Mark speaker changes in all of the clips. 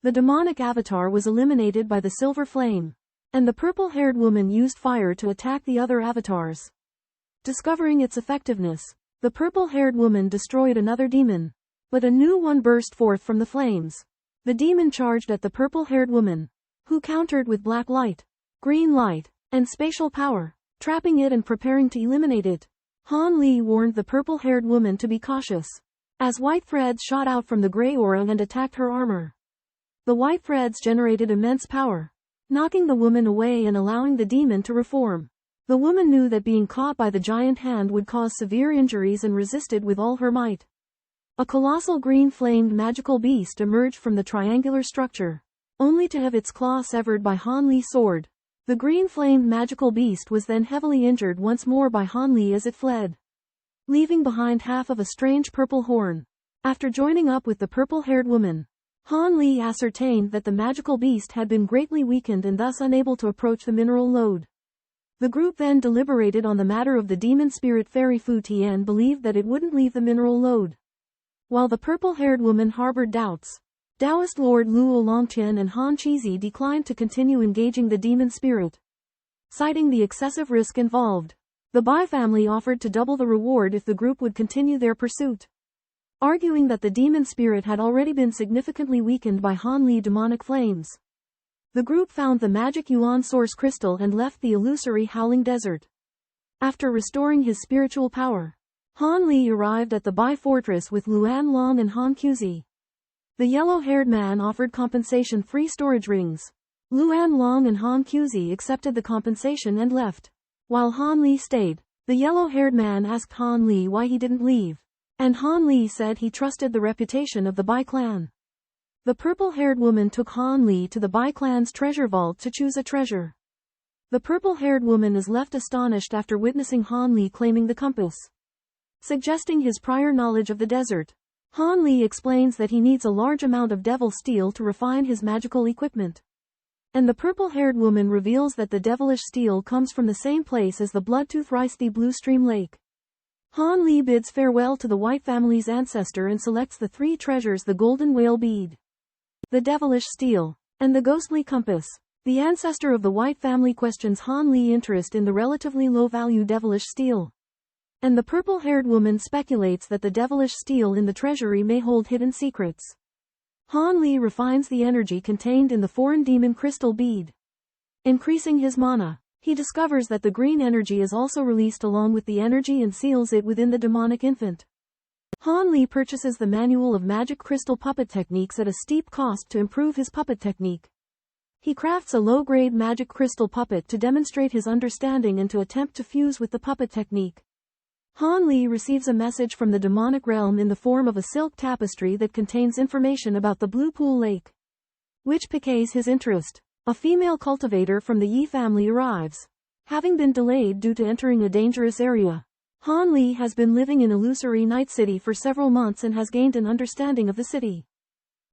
Speaker 1: The demonic avatar was eliminated by the silver flame, and the purple-haired woman used fire to attack the other avatars. Discovering its effectiveness, the purple-haired woman destroyed another demon, but a new one burst forth from the flames. The demon charged at the purple-haired woman, who countered with black light, green light, and spatial power, trapping it and preparing to eliminate it. Han Li warned the purple-haired woman to be cautious, as white threads shot out from the gray aura and attacked her armor. The white threads generated immense power, knocking the woman away and allowing the demon to reform. The woman knew that being caught by the giant hand would cause severe injuries and resisted with all her might. A colossal green-flamed magical beast emerged from the triangular structure, only to have its claw severed by Han Li's sword. The green-flamed magical beast was then heavily injured once more by Han Li as it fled, leaving behind half of a strange purple horn. After joining up with the purple-haired woman, Han Li ascertained that the magical beast had been greatly weakened and thus unable to approach the mineral lode. The group then deliberated on the matter of the demon spirit fairy Fu Tian believed that it wouldn't leave the mineral lode, while the purple-haired woman harbored doubts. Taoist Lord Luo Longqian and Han Chizi declined to continue engaging the demon spirit, citing the excessive risk involved. The Bai family offered to double the reward if the group would continue their pursuit, arguing that the demon spirit had already been significantly weakened by Han Li demonic flames. The group found the magic Yuan source crystal and left the illusory Howling Desert. After restoring his spiritual power, Han Li arrived at the Bai fortress with Luan Long and Han Quzi. The yellow-haired man offered compensation-free storage rings. Luan Long and Han Quzi accepted the compensation and left, while Han Li stayed. The yellow-haired man asked Han Li why he didn't leave, and Han Li said he trusted the reputation of the Bai clan. The purple-haired woman took Han Li to the Bai clan's treasure vault to choose a treasure. The purple-haired woman is left astonished after witnessing Han Li claiming the compass, suggesting his prior knowledge of the desert. Han Li explains that he needs a large amount of devil steel to refine his magical equipment, and the purple-haired woman reveals that the devilish steel comes from the same place as the blood-tooth rice, the Blue Stream Lake. Han Li bids farewell to the White family's ancestor and selects the three treasures: the golden whale bead, the devilish steel, and the ghostly compass. The ancestor of the White family questions Han Li's interest in the relatively low-value devilish steel, and the purple-haired woman speculates that the devilish steel in the treasury may hold hidden secrets. Han Li refines the energy contained in the foreign demon crystal bead, increasing his mana. He discovers that the green energy is also released along with the energy and seals it within the demonic infant. Han Li purchases the manual of magic crystal puppet techniques at a steep cost to improve his puppet technique. He crafts a low-grade magic crystal puppet to demonstrate his understanding and to attempt to fuse with the puppet technique. Han Li receives a message from the demonic realm in the form of a silk tapestry that contains information about the Blue Pool Lake, which piques his interest. A female cultivator from the Yi family arrives, having been delayed due to entering a dangerous area. Han Li has been living in illusory Night City for several months and has gained an understanding of the city.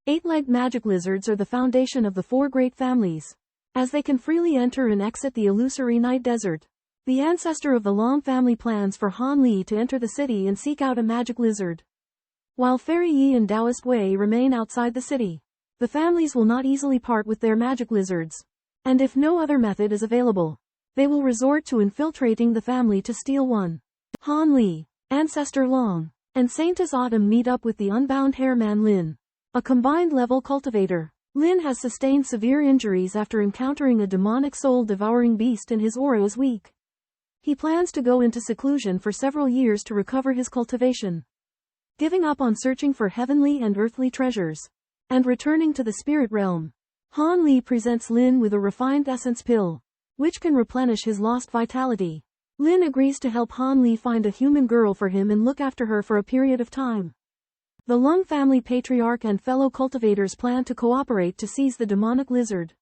Speaker 1: Eight-legged magic lizards are the foundation of the four great families, as they can freely enter and exit the illusory Night Desert. The ancestor of the Long family plans for Han Li to enter the city and seek out a magic lizard, while Fairy Yi and Taoist Wei remain outside the city. The families will not easily part with their magic lizards, and if no other method is available, they will resort to infiltrating the family to steal one. Han Li, Ancestor Long, and Saintess Autumn meet up with the unbound hairman Lin, a combined-level cultivator. Lin has sustained severe injuries after encountering a demonic soul-devouring beast and his aura is weak. He plans to go into seclusion for several years to recover his cultivation, giving up on searching for heavenly and earthly treasures, and returning to the spirit realm. Han Li presents Lin with a refined essence pill, which can replenish his lost vitality. Lin agrees to help Han Li find a human girl for him and look after her for a period of time. The Lung family patriarch and fellow cultivators plan to cooperate to seize the demonic lizard.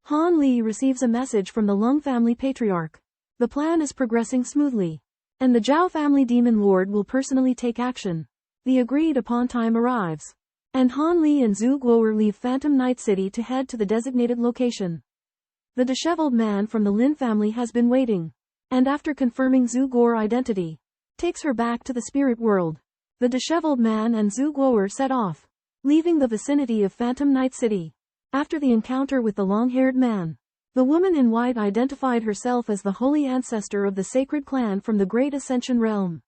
Speaker 1: Han Li receives a message from the Lung family patriarch. The plan is progressing smoothly, and the Zhao family demon lord will personally take action. The agreed-upon time arrives, and Han Li and Zhu Guo'er leave Phantom Night City to head to the designated location. The disheveled man from the Lin family has been waiting, and after confirming Zhu Guo'er's identity, takes her back to the spirit world. The disheveled man and Zhu Guo'er set off, leaving the vicinity of Phantom Night City. After the encounter with the long-haired man, the woman in white identified herself as the holy ancestor of the sacred clan from the Great Ascension Realm.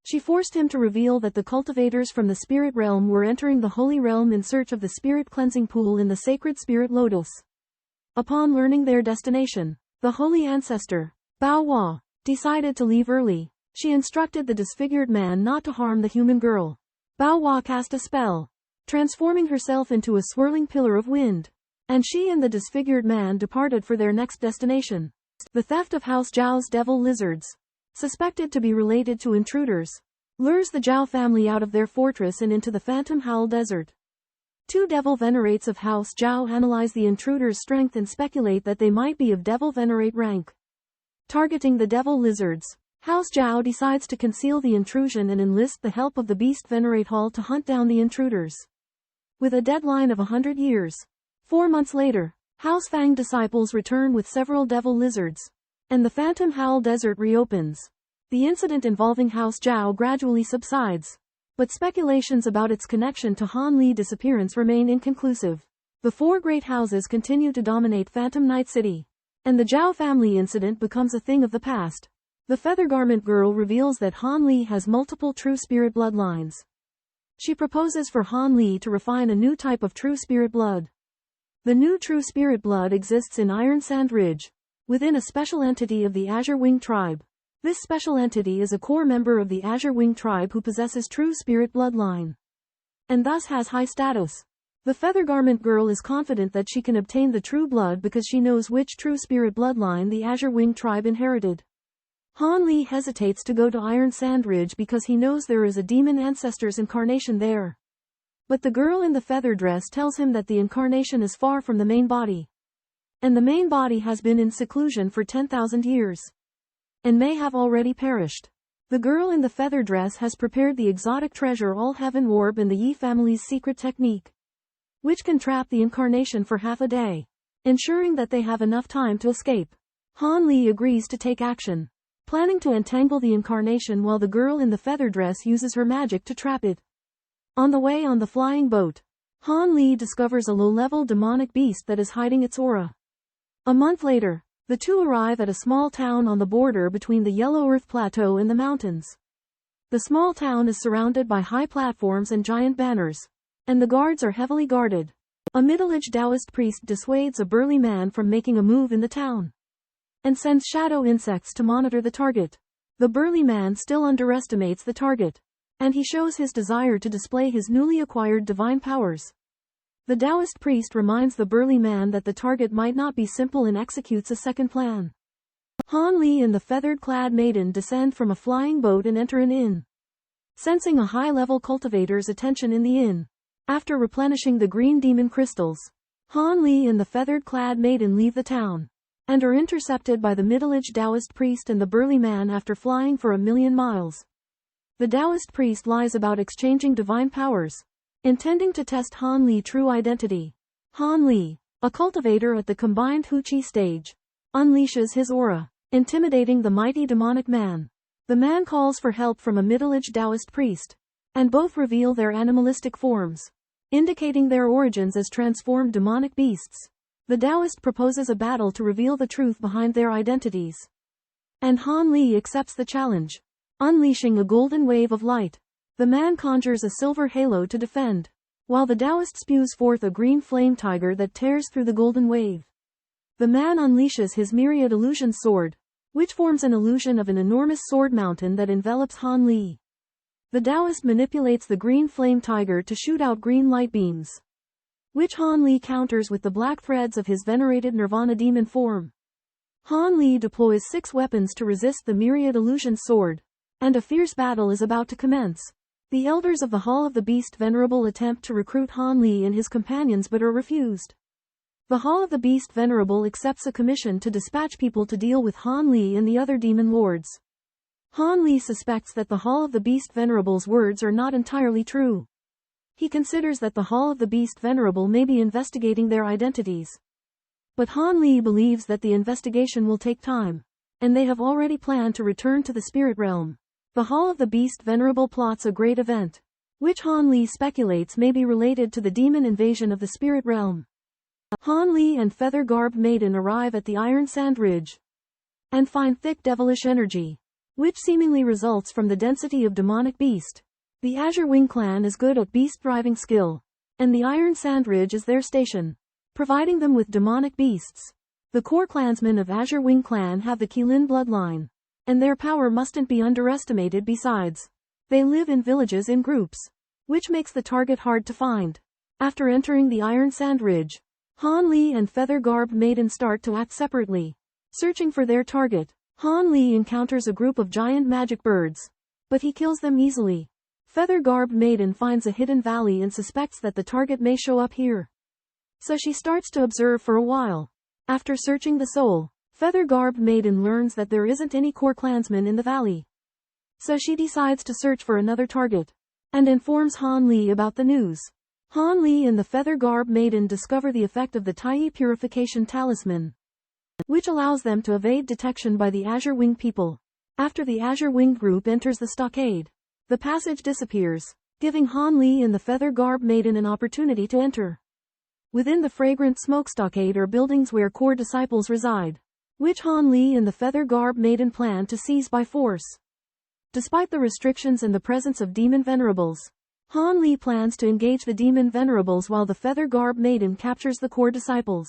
Speaker 1: She forced him to reveal that the cultivators from the spirit realm were entering the holy realm in search of the spirit cleansing pool in the sacred spirit lotus. Upon learning their destination, the holy ancestor, Bao Hua, decided to leave early. She instructed the disfigured man not to harm the human girl. Bao Hua cast a spell, transforming herself into a swirling pillar of wind, and she and the disfigured man departed for their next destination. The theft of House Zhao's devil lizards, suspected to be related to intruders, lures the Zhao family out of their fortress and into the Phantom Howl Desert. Two devil venerates of House Zhao analyze the intruders' strength and speculate that they might be of devil venerate rank. Targeting the devil lizards, House Zhao decides to conceal the intrusion and enlist the help of the Beast Venerate Hall to hunt down the intruders. With a deadline of 100 years. 4 months later, House Fang disciples return with several devil lizards, and the Phantom Howl Desert reopens. The incident involving House Zhao gradually subsides, but speculations about its connection to Han Li's disappearance remain inconclusive. The four great houses continue to dominate Phantom Night City, and the Zhao family incident becomes a thing of the past. The Feather Garment Girl reveals that Han Li has multiple true spirit bloodlines. She proposes for Han Li to refine a new type of true spirit blood. The new true spirit blood exists in Iron Sand Ridge, within a special entity of the Azure Wing tribe. This special entity is a core member of the Azure Wing tribe who possesses true spirit bloodline, and thus has high status. The Feather Garment Girl is confident that she can obtain the true blood because she knows which true spirit bloodline the Azure Wing tribe inherited. Han Li hesitates to go to Iron Sand Ridge because he knows there is a demon ancestor's incarnation there. But the girl in the feather dress tells him that the incarnation is far from the main body, and the main body has been in seclusion for 10,000 years, and may have already perished. The girl in the feather dress has prepared the exotic treasure All Heaven Orb and the Yi family's secret technique, which can trap the incarnation for half a day, ensuring that they have enough time to escape. Han Li agrees to take action, planning to entangle the incarnation while the girl in the feather dress uses her magic to trap it. On the way on the flying boat, Han Li discovers a low-level demonic beast that is hiding its aura. A month later, the two arrive at a small town on the border between the Yellow Earth Plateau and the mountains. The small town is surrounded by high platforms and giant banners, and the guards are heavily guarded. A middle-aged Taoist priest dissuades a burly man from making a move in the town, and sends shadow insects to monitor the target. The burly man still underestimates the target, and he shows his desire to display his newly acquired divine powers. The Taoist priest reminds the burly man that the target might not be simple and executes a second plan. Han Li and the feathered-clad maiden descend from a flying boat and enter an inn. Sensing a high-level cultivator's attention in the inn, after replenishing the green demon crystals, Han Li and the feathered-clad maiden leave the town, and are intercepted by the middle-aged Taoist priest and the burly man after flying for 1,000,000 miles. The Taoist priest lies about exchanging divine powers, intending to test Han Li's true identity. Han Li, a cultivator at the combined Huqi stage, unleashes his aura, intimidating the mighty demonic man. The man calls for help from a middle-aged Taoist priest, and both reveal their animalistic forms, indicating their origins as transformed demonic beasts. The Taoist proposes a battle to reveal the truth behind their identities, and Han Li accepts the challenge, unleashing a golden wave of light. The man conjures a silver halo to defend, while the Taoist spews forth a green flame tiger that tears through the golden wave. The man unleashes his myriad illusion sword, which forms an illusion of an enormous sword mountain that envelops Han Li. The Taoist manipulates the green flame tiger to shoot out green light beams, which Han Li counters with the black threads of his venerated Nirvana demon form. Han Li deploys 6 weapons to resist the myriad illusion sword, and a fierce battle is about to commence. The elders of the Hall of the Beast Venerable attempt to recruit Han Li and his companions but are refused. The Hall of the Beast Venerable accepts a commission to dispatch people to deal with Han Li and the other demon lords. Han Li suspects that the Hall of the Beast Venerable's words are not entirely true. He considers that the Hall of the Beast Venerable may be investigating their identities. But Han Li believes that the investigation will take time, and they have already planned to return to the spirit realm. The Hall of the Beast Venerable plots a great event. which Han Li speculates may be related to the demon invasion of the spirit realm. Han Li and feather-garbed maiden arrive at the Iron Sand Ridge and find thick devilish energy, which seemingly results from the density of demonic beast. The Azure Wing clan is good at beast-driving skill, and the Iron Sand Ridge is their station, providing them with demonic beasts. The core clansmen of Azure Wing clan have the Qilin bloodline, and their power mustn't be underestimated. Besides, they live in villages in groups, which makes the target hard to find. After entering the Iron Sand Ridge, Han Li and feather-garbed maiden start to act separately, searching for their target. Han Li encounters a group of giant magic birds, but he kills them easily. Feather-garbed maiden finds a hidden valley and suspects that the target may show up here, so she starts to observe for a while. After searching the soul, feather-garbed maiden learns that there isn't any core clansman in the valley, so she decides to search for another target, and informs Han Li about the news. Han Li and the feather-garbed maiden discover the effect of the Tianyuan Purification Talisman, which allows them to evade detection by the Azure Wing people. After the Azure Wing group enters the stockade, the passage disappears, giving Han Li and the feather-garbed maiden an opportunity to enter. Within the fragrant smoke stockade are buildings where core disciples reside, which Han Li and the feather-garbed maiden plan to seize by force. Despite the restrictions and the presence of demon venerables, Han Li plans to engage the demon venerables while the feather-garbed maiden captures the core disciples.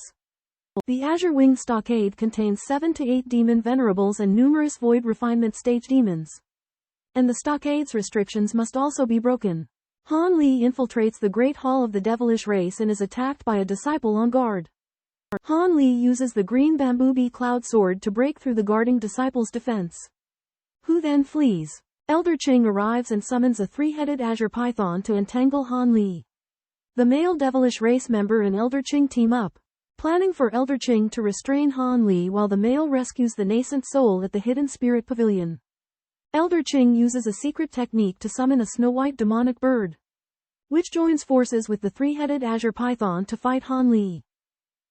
Speaker 1: The Azure Wing stockade contains 7 to 8 demon venerables and numerous void refinement stage demons, and the stockade's restrictions must also be broken. Han Li infiltrates the Great Hall of the devilish race and is attacked by a disciple on guard. Han Li uses the green bamboo bee cloud sword to break through the guarding disciple's defense, who then flees. Elder Qing arrives and summons a 3-headed azure python to entangle Han Li. The male devilish race member and Elder Qing team up, planning for Elder Qing to restrain Han Li while the male rescues the nascent soul at the hidden spirit pavilion. Elder Qing uses a secret technique to summon a snow-white demonic bird, which joins forces with the 3-headed azure python to fight Han Li.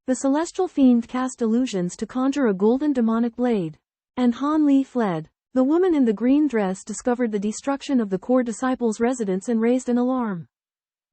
Speaker 1: The celestial fiend cast illusions to conjure a golden demonic blade, and Han Li fled. The woman in the green dress discovered the destruction of the core disciples' residence and raised an alarm.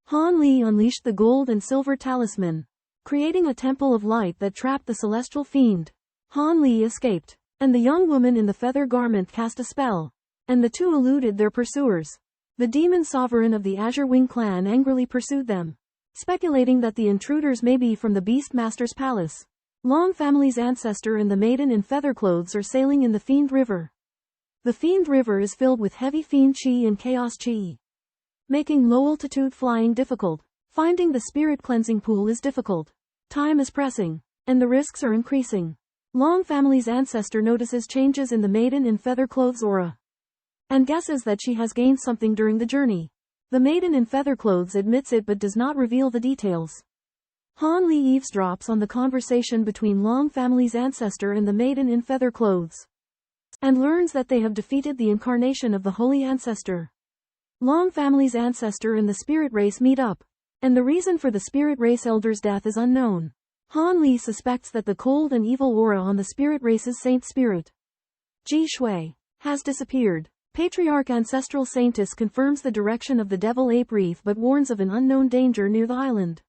Speaker 1: Han Li unleashed the gold and silver talisman, creating a temple of light that trapped the celestial fiend. Han Li escaped, and the young woman in the feather garment cast a spell, and the two eluded their pursuers. The demon sovereign of the Azure Wing clan angrily pursued them, speculating that the intruders may be from the Beastmaster's palace. Long family's ancestor and the maiden in feather clothes are sailing in the Fiend River. The Fiend River is filled with heavy fiend chi and chaos chi, making low altitude flying difficult. Finding the spirit cleansing pool is difficult. Time is pressing, and the risks are increasing. Long family's ancestor notices changes in the maiden in feather clothes aura, and guesses that she has gained something during the journey. The maiden in feather clothes admits it but does not reveal the details. Han Li eavesdrops on the conversation between Long family's ancestor and the maiden in feather clothes, and learns that they have defeated the incarnation of the Holy Ancestor. Long family's ancestor and the spirit race meet up, and the reason for the spirit race elder's death is unknown. Han Li suspects that the cold and evil aura on the spirit race's saint spirit, Ji Shui, has disappeared. Patriarch Ancestral Saintess confirms the direction of the Devil Ape Reef but warns of an unknown danger near the island.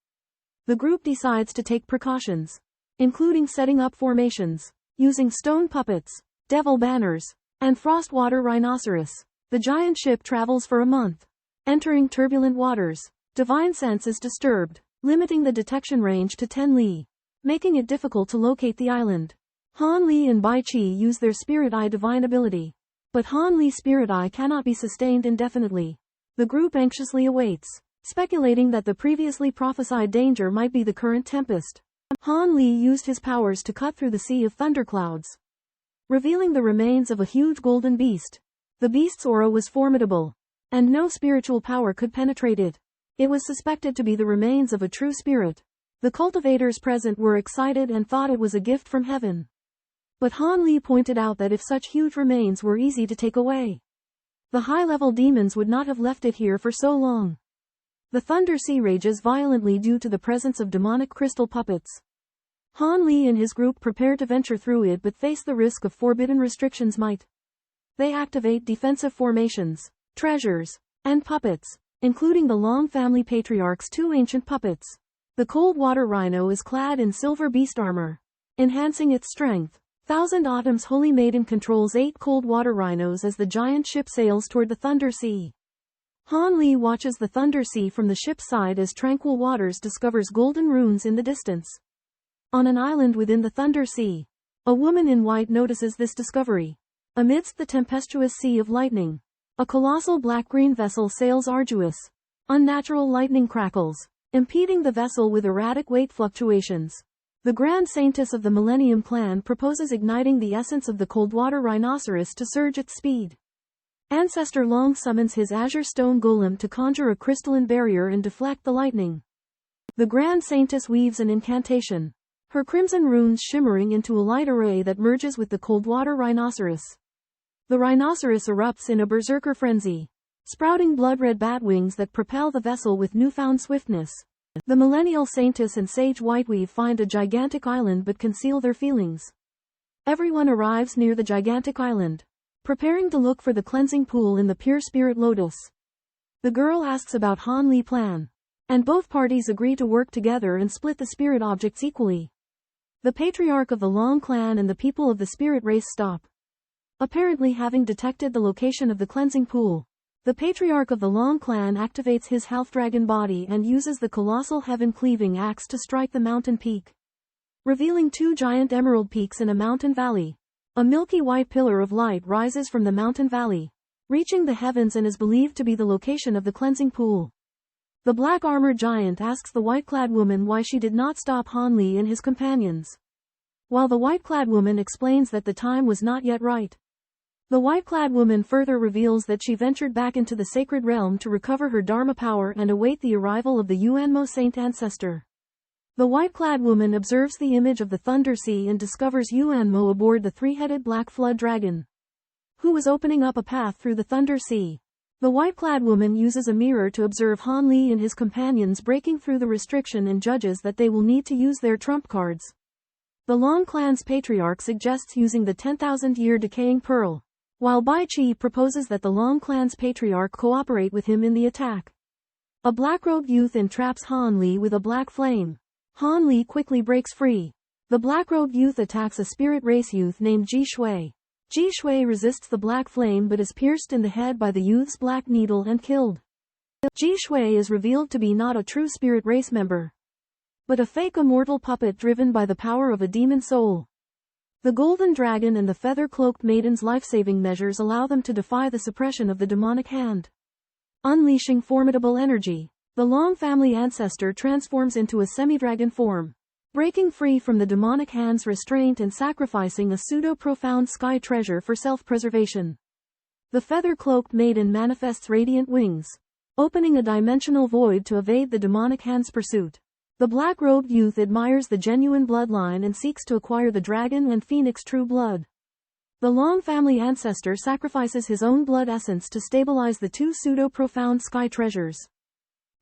Speaker 1: The group decides to take precautions, including setting up formations, using stone puppets, devil banners, and frostwater rhinoceros. The giant ship travels for a month, entering turbulent waters. Divine sense is disturbed, limiting the detection range to 10 li, making it difficult to locate the island. Han Li and Bai Qi use their Spirit Eye divine ability, but Han Li's Spirit Eye cannot be sustained indefinitely. The group anxiously awaits, speculating that the previously prophesied danger might be the current tempest. Han Li used his powers to cut through the sea of thunderclouds, revealing the remains of a huge golden beast. The beast's aura was formidable, and no spiritual power could penetrate it. It was suspected to be the remains of a true spirit. The cultivators present were excited and thought it was a gift from heaven. But Han Li pointed out that if such huge remains were easy to take away, the high-level demons would not have left it here for so long. The thunder sea rages violently due to the presence of demonic crystal puppets. Han Li and his group prepare to venture through it but face the risk of forbidden restrictions might. They activate defensive formations, treasures, and puppets, including the Long family patriarch's 2 ancient puppets. The cold water rhino is clad in silver beast armor, enhancing its strength. Thousand Autumn's Holy Maiden controls 8 cold water rhinos as the giant ship sails toward the Thunder Sea. Han Li watches the Thunder Sea from the ship's side as Tranquil Waters discovers golden runes in the distance. On an island within the Thunder Sea, a woman in white notices this discovery. Amidst the tempestuous sea of lightning, a colossal black-green vessel sails arduous. Unnatural lightning crackles, impeding the vessel with erratic weight fluctuations. The Grand Saintess of the Millennium Clan proposes igniting the essence of the Coldwater Rhinoceros to surge its speed. Ancestor Long summons his Azure Stone Golem to conjure a crystalline barrier and deflect the lightning. The Grand Saintess weaves an incantation, her crimson runes shimmering into a light array that merges with the Coldwater Rhinoceros. The rhinoceros erupts in a berserker frenzy, sprouting blood-red bat wings that propel the vessel with newfound swiftness. The Millennial Saintess and Sage Whiteweave find a gigantic island but conceal their feelings. Everyone arrives near the gigantic island, preparing to look for the cleansing pool in the pure spirit lotus. The girl asks about Han Li's plan, and both parties agree to work together and split the spirit objects equally. The patriarch of the Long clan and the people of the spirit race stop. Apparently having detected the location of the cleansing pool, the patriarch of the Long clan activates his half-dragon body and uses the colossal heaven-cleaving axe to strike the mountain peak, revealing 2 giant emerald peaks in a mountain valley. A milky white pillar of light rises from the mountain valley, reaching the heavens and is believed to be the location of the cleansing pool. The black-armored giant asks the white-clad woman why she did not stop Han Li and his companions, while the white-clad woman explains that the time was not yet right. The white-clad woman further reveals that she ventured back into the sacred realm to recover her Dharma power and await the arrival of the Yuanmo Saint Ancestor. The white-clad woman observes the image of the Thunder Sea and discovers Yuanmo aboard the 3-headed black flood dragon, who was opening up a path through the Thunder Sea. The white-clad woman uses a mirror to observe Han Li and his companions breaking through the restriction and judges that they will need to use their trump cards. The Long clan's patriarch suggests using the 10,000-year decaying pearl, while Bai Qi proposes that the Long clan's patriarch cooperate with him in the attack. A black-robed youth entraps Han Li with a black flame. Han Li quickly breaks free. The black-robed youth attacks a spirit race youth named Ji Shui. Ji Shui resists the black flame but is pierced in the head by the youth's black needle and killed. Ji Shui is revealed to be not a true spirit race member, but a fake immortal puppet driven by the power of a demon soul. The golden dragon and the feather-cloaked maiden's life-saving measures allow them to defy the suppression of the demonic hand. Unleashing formidable energy, the Long family ancestor transforms into a semi-dragon form, breaking free from the demonic hand's restraint and sacrificing a pseudo-profound sky treasure for self-preservation. The feather-cloaked maiden manifests radiant wings, opening a dimensional void to evade the demonic hand's pursuit. The black-robed youth admires the genuine bloodline and seeks to acquire the dragon and phoenix true blood. The Long family ancestor sacrifices his own blood essence to stabilize the 2 pseudo-profound sky treasures,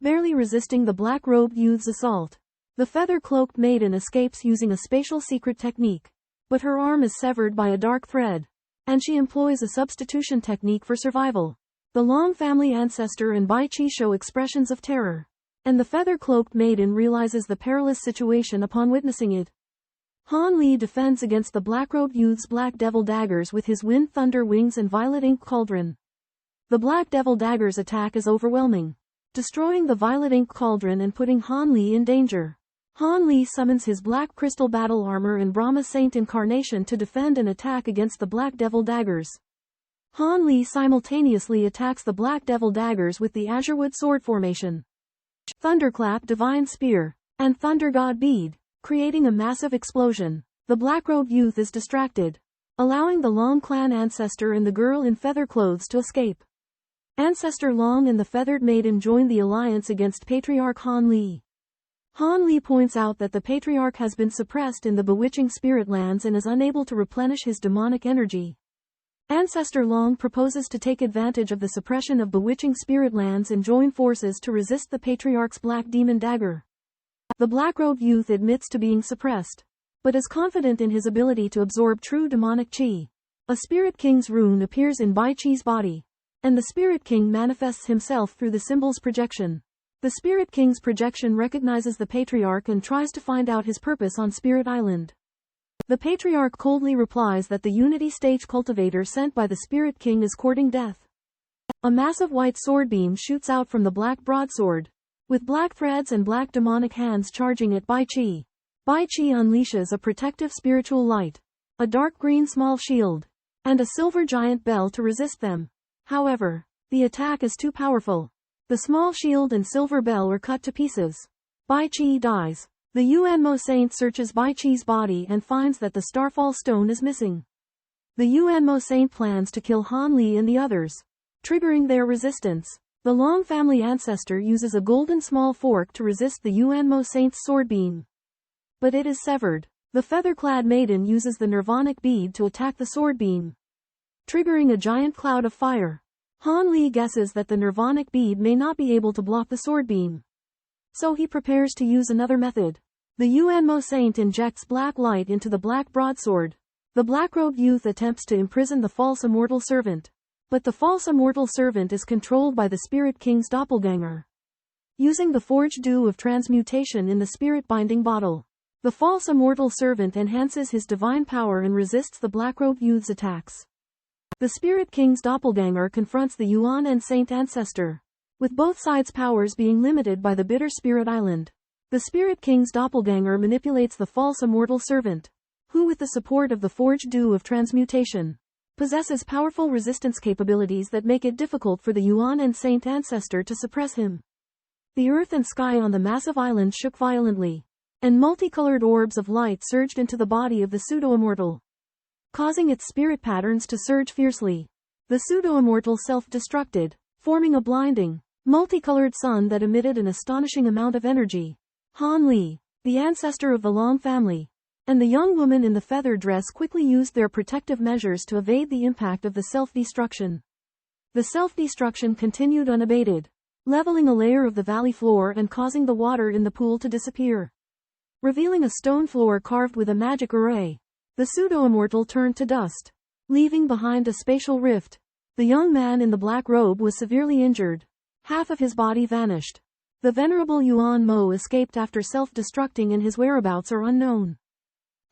Speaker 1: barely resisting the black-robed youth's assault. The feather-cloaked maiden escapes using a spatial secret technique, but her arm is severed by a dark thread, and she employs a substitution technique for survival. The Long family ancestor and Bai Qi show expressions of terror, and the feather-cloaked maiden realizes the perilous situation upon witnessing it. Han Li defends against the black-robed youth's black devil daggers with his wind thunder wings and violet ink cauldron. The black devil daggers' attack is overwhelming, destroying the violet ink cauldron and putting Han Li in danger. Han Li summons his black crystal battle armor and Brahma Saint incarnation to defend and attack against the black devil daggers. Han Li simultaneously attacks the black devil daggers with the Azurewood sword formation, Thunderclap Divine Spear, and Thunder God Bead, creating a massive explosion. The black-robed youth is distracted, allowing the Long clan ancestor and the girl in feather clothes to escape. Ancestor Long and the feathered maiden join the alliance against Patriarch Han Li. Han Li points out that the Patriarch has been suppressed in the bewitching spirit lands and is unable to replenish his demonic energy. Ancestor Long proposes to take advantage of the suppression of bewitching spirit lands and join forces to resist the Patriarch's black demon dagger. The black-robed youth admits to being suppressed, but is confident in his ability to absorb true demonic chi. A Spirit King's rune appears in Bai Qi's body, and the Spirit King manifests himself through the symbol's projection. The Spirit King's projection recognizes the Patriarch and tries to find out his purpose on Spirit Island. The Patriarch coldly replies that the Unity Stage cultivator sent by the Spirit King is courting death. A massive white sword beam shoots out from the black broadsword, with black threads and black demonic hands charging at Bai Qi. Bai Qi unleashes a protective spiritual light, a dark green small shield, and a silver giant bell to resist them. However, the attack is too powerful. The small shield and silver bell are cut to pieces. Bai Qi dies. The Yuanmo saint searches Bai Qi's body and finds that the Starfall stone is missing. The Yuanmo saint plans to kill Han Li and the others, triggering their resistance. The Long family ancestor uses a golden small fork to resist the Yuanmo saint's sword beam, but it is severed. The feather-clad maiden uses the Nirvanic bead to attack the sword beam, triggering a giant cloud of fire. Han Li guesses that the Nirvanic bead may not be able to block the sword beam, so he prepares to use another method. The Yuanmo saint injects black light into the black broadsword. The black-robed youth attempts to imprison the false immortal servant, but the false immortal servant is controlled by the Spirit King's doppelganger. Using the forged dew of transmutation in the spirit-binding bottle, the false immortal servant enhances his divine power and resists the black-robed youth's attacks. The Spirit King's doppelganger confronts the Yuan and Saint Ancestor, with both sides' powers being limited by the bitter Spirit Island. The Spirit King's doppelganger manipulates the false immortal servant, who with the support of the forged dew of transmutation, possesses powerful resistance capabilities that make it difficult for the Yuan and Saint Ancestor to suppress him. The earth and sky on the massive island shook violently, and multicolored orbs of light surged into the body of the pseudo-immortal, causing its spirit patterns to surge fiercely. The pseudo-immortal self-destructed, forming a blinding, multicolored sun that emitted an astonishing amount of energy. Han Li, the ancestor of the Long family, and the young woman in the feather dress quickly used their protective measures to evade the impact of the self-destruction. The self-destruction continued unabated, leveling a layer of the valley floor and causing the water in the pool to disappear, revealing a stone floor carved with a magic array. The pseudo-immortal turned to dust, leaving behind a spatial rift. The young man in the black robe was severely injured. Half of his body vanished. The venerable Yuan Mo escaped after self-destructing and his whereabouts are unknown.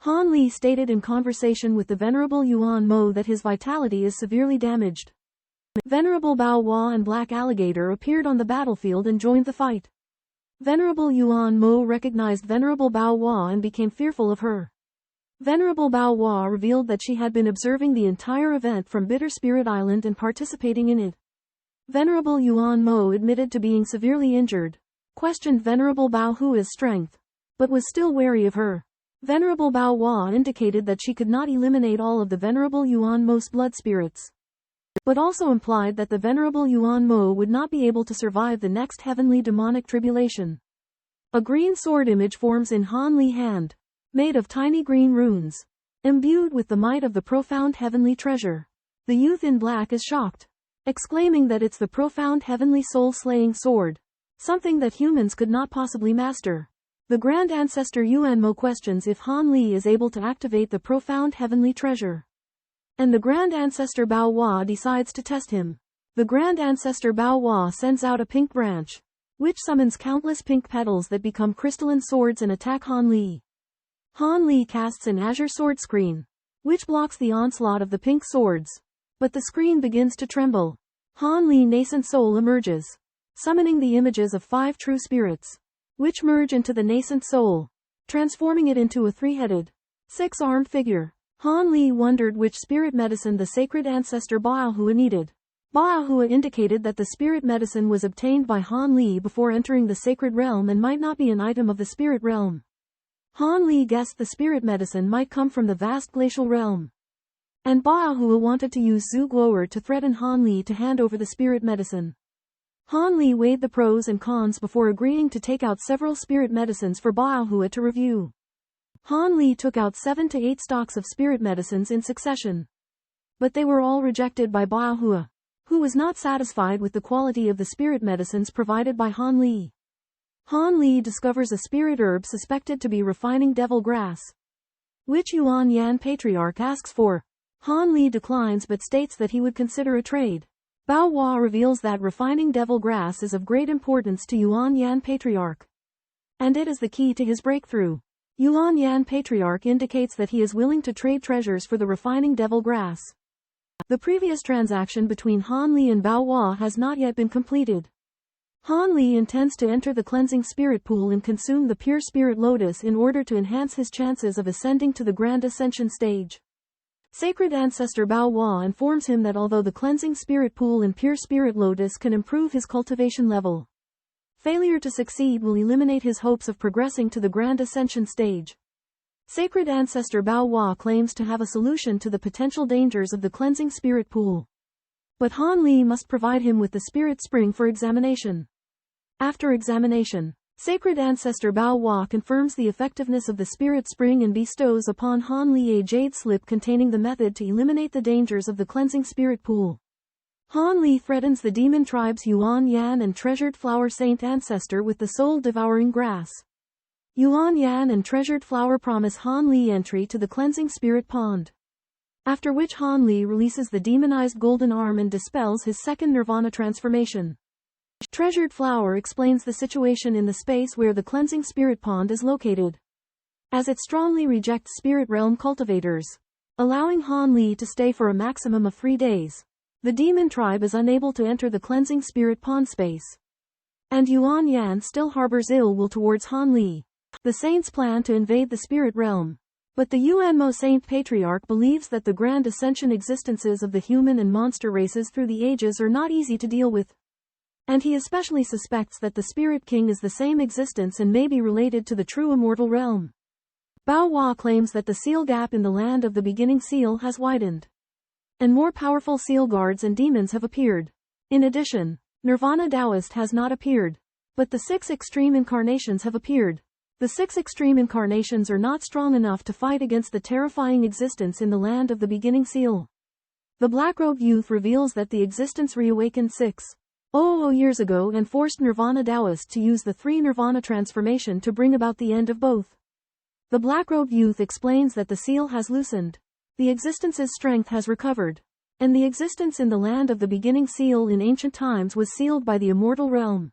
Speaker 1: Han Li stated in conversation with the venerable Yuan Mo that his vitality is severely damaged. Venerable Bao Hua and Black Alligator appeared on the battlefield and joined the fight. Venerable Yuan Mo recognized Venerable Bao Hua and became fearful of her. Venerable Bao Hua revealed that she had been observing the entire event from Bitter Spirit Island and participating in it. Venerable Yuan Mo admitted to being severely injured, questioned Venerable Bao Hua's strength, but was still wary of her. Venerable Bao Hua indicated that she could not eliminate all of the Venerable Yuan Mo's blood spirits, but also implied that the Venerable Yuan Mo would not be able to survive the next heavenly demonic tribulation. A green sword image forms in Han Li's hand, made of tiny green runes, imbued with the might of the profound heavenly treasure. The youth in black is shocked, exclaiming that it's the profound heavenly soul-slaying sword, something that humans could not possibly master. The Grand Ancestor Yuanmo questions if Han Li is able to activate the profound heavenly treasure, and the Grand Ancestor Bao Hua decides to test him. The Grand Ancestor Bao Hua sends out a pink branch, which summons countless pink petals that become crystalline swords and attack Han Li. Han Li casts an azure sword screen, which blocks the onslaught of the pink swords, but the screen begins to tremble. Han Li's nascent soul emerges, summoning the images of 5 true spirits, which merge into the nascent soul, transforming it into a 3-headed, 6-armed figure. Han Li wondered which spirit medicine the sacred ancestor Bao Hua needed. Bao Hua indicated that the spirit medicine was obtained by Han Li before entering the sacred realm and might not be an item of the spirit realm. Han Li guessed the spirit medicine might come from the vast glacial realm, and Bao Hua wanted to use Zhu Guo'er to threaten Han Li to hand over the spirit medicine. Han Li weighed the pros and cons before agreeing to take out several spirit medicines for Bao Hua to review. Han Li took out 7 to 8 stocks of spirit medicines in succession, but they were all rejected by Bao Hua, who was not satisfied with the quality of the spirit medicines provided by Han Li. Han Li discovers a spirit herb suspected to be refining devil grass, which Yuan Yan Patriarch asks for. Han Li declines but states that he would consider a trade. Bao Hua reveals that refining devil grass is of great importance to Yuan Yan Patriarch. And it is the key to his breakthrough. Yuan Yan Patriarch indicates that he is willing to trade treasures for the refining devil grass. The previous transaction between Han Li and Bao Hua has not yet been completed. Han Li intends to enter the Cleansing Spirit Pool and consume the Pure Spirit Lotus in order to enhance his chances of ascending to the Grand Ascension stage. Sacred Ancestor Bao Hua informs him that although the Cleansing Spirit Pool and Pure Spirit Lotus can improve his cultivation level, failure to succeed will eliminate his hopes of progressing to the Grand Ascension stage. Sacred Ancestor Bao Hua claims to have a solution to the potential dangers of the Cleansing Spirit Pool. But Han Li must provide him with the Spirit Spring for examination. After examination, Sacred Ancestor Bao Hua confirms the effectiveness of the Spirit Spring and bestows upon Han Li a jade slip containing the method to eliminate the dangers of the Cleansing Spirit Pool. Han Li threatens the demon tribes Yuan Yan and Treasured Flower Saint Ancestor with the soul-devouring grass. Yuan Yan and Treasured Flower promise Han Li entry to the Cleansing Spirit Pond. After which Han Li releases the demonized golden arm and dispels his second nirvana transformation. Treasured Flower explains the situation in the space where the Cleansing Spirit Pond is located, as it strongly rejects Spirit Realm cultivators, allowing Han Li to stay for a maximum of 3 days. The demon tribe is unable to enter the Cleansing Spirit Pond space, and Yuan Yan still harbors ill will towards Han Li. The saints plan to invade the Spirit Realm, but the Yuanmo Saint Patriarch believes that the Grand Ascension existences of the human and monster races through the ages are not easy to deal with. And he especially suspects that the Spirit King is the same existence and may be related to the true immortal realm. Bao Hua claims that the seal gap in the land of the beginning seal has widened, and more powerful seal guards and demons have appeared. In addition, Nirvana Taoist has not appeared, but the 6 extreme incarnations have appeared. The 6 extreme incarnations are not strong enough to fight against the terrifying existence in the land of the beginning seal. The Black-robed youth reveals that the existence reawakened 6,000 years ago and forced Nirvana Taoist to use the 3 Nirvana transformation to bring about the end of both. The Black-robed youth explains that the seal has loosened, the existence's strength has recovered, and the existence in the land of the beginning seal in ancient times was sealed by the immortal realm.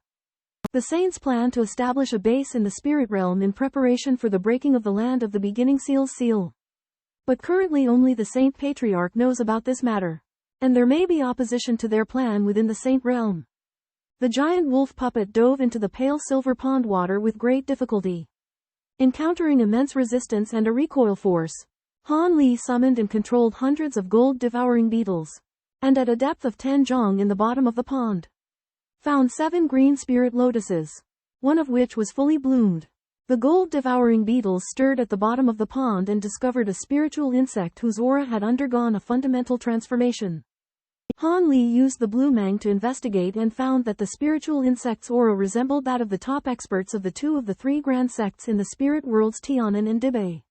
Speaker 1: The saints plan to establish a base in the spirit realm in preparation for the breaking of the land of the beginning seal's seal. But currently only the Saint Patriarch knows about this matter, and there may be opposition to their plan within the saint realm. The giant wolf puppet dove into the pale silver pond water with great difficulty, encountering immense resistance and a recoil force. Han Li summoned and controlled hundreds of gold-devouring beetles, and at a depth of 10 zhong in the bottom of the pond, found 7 green spirit lotuses, one of which was fully bloomed. The gold-devouring beetles stirred at the bottom of the pond and discovered a spiritual insect whose aura had undergone a fundamental transformation. Han Li used the blue mang to investigate and found that the spiritual insect's aura resembled that of the top experts of the 2 of the 3 grand sects in the spirit worlds Tianyuan and Dibei,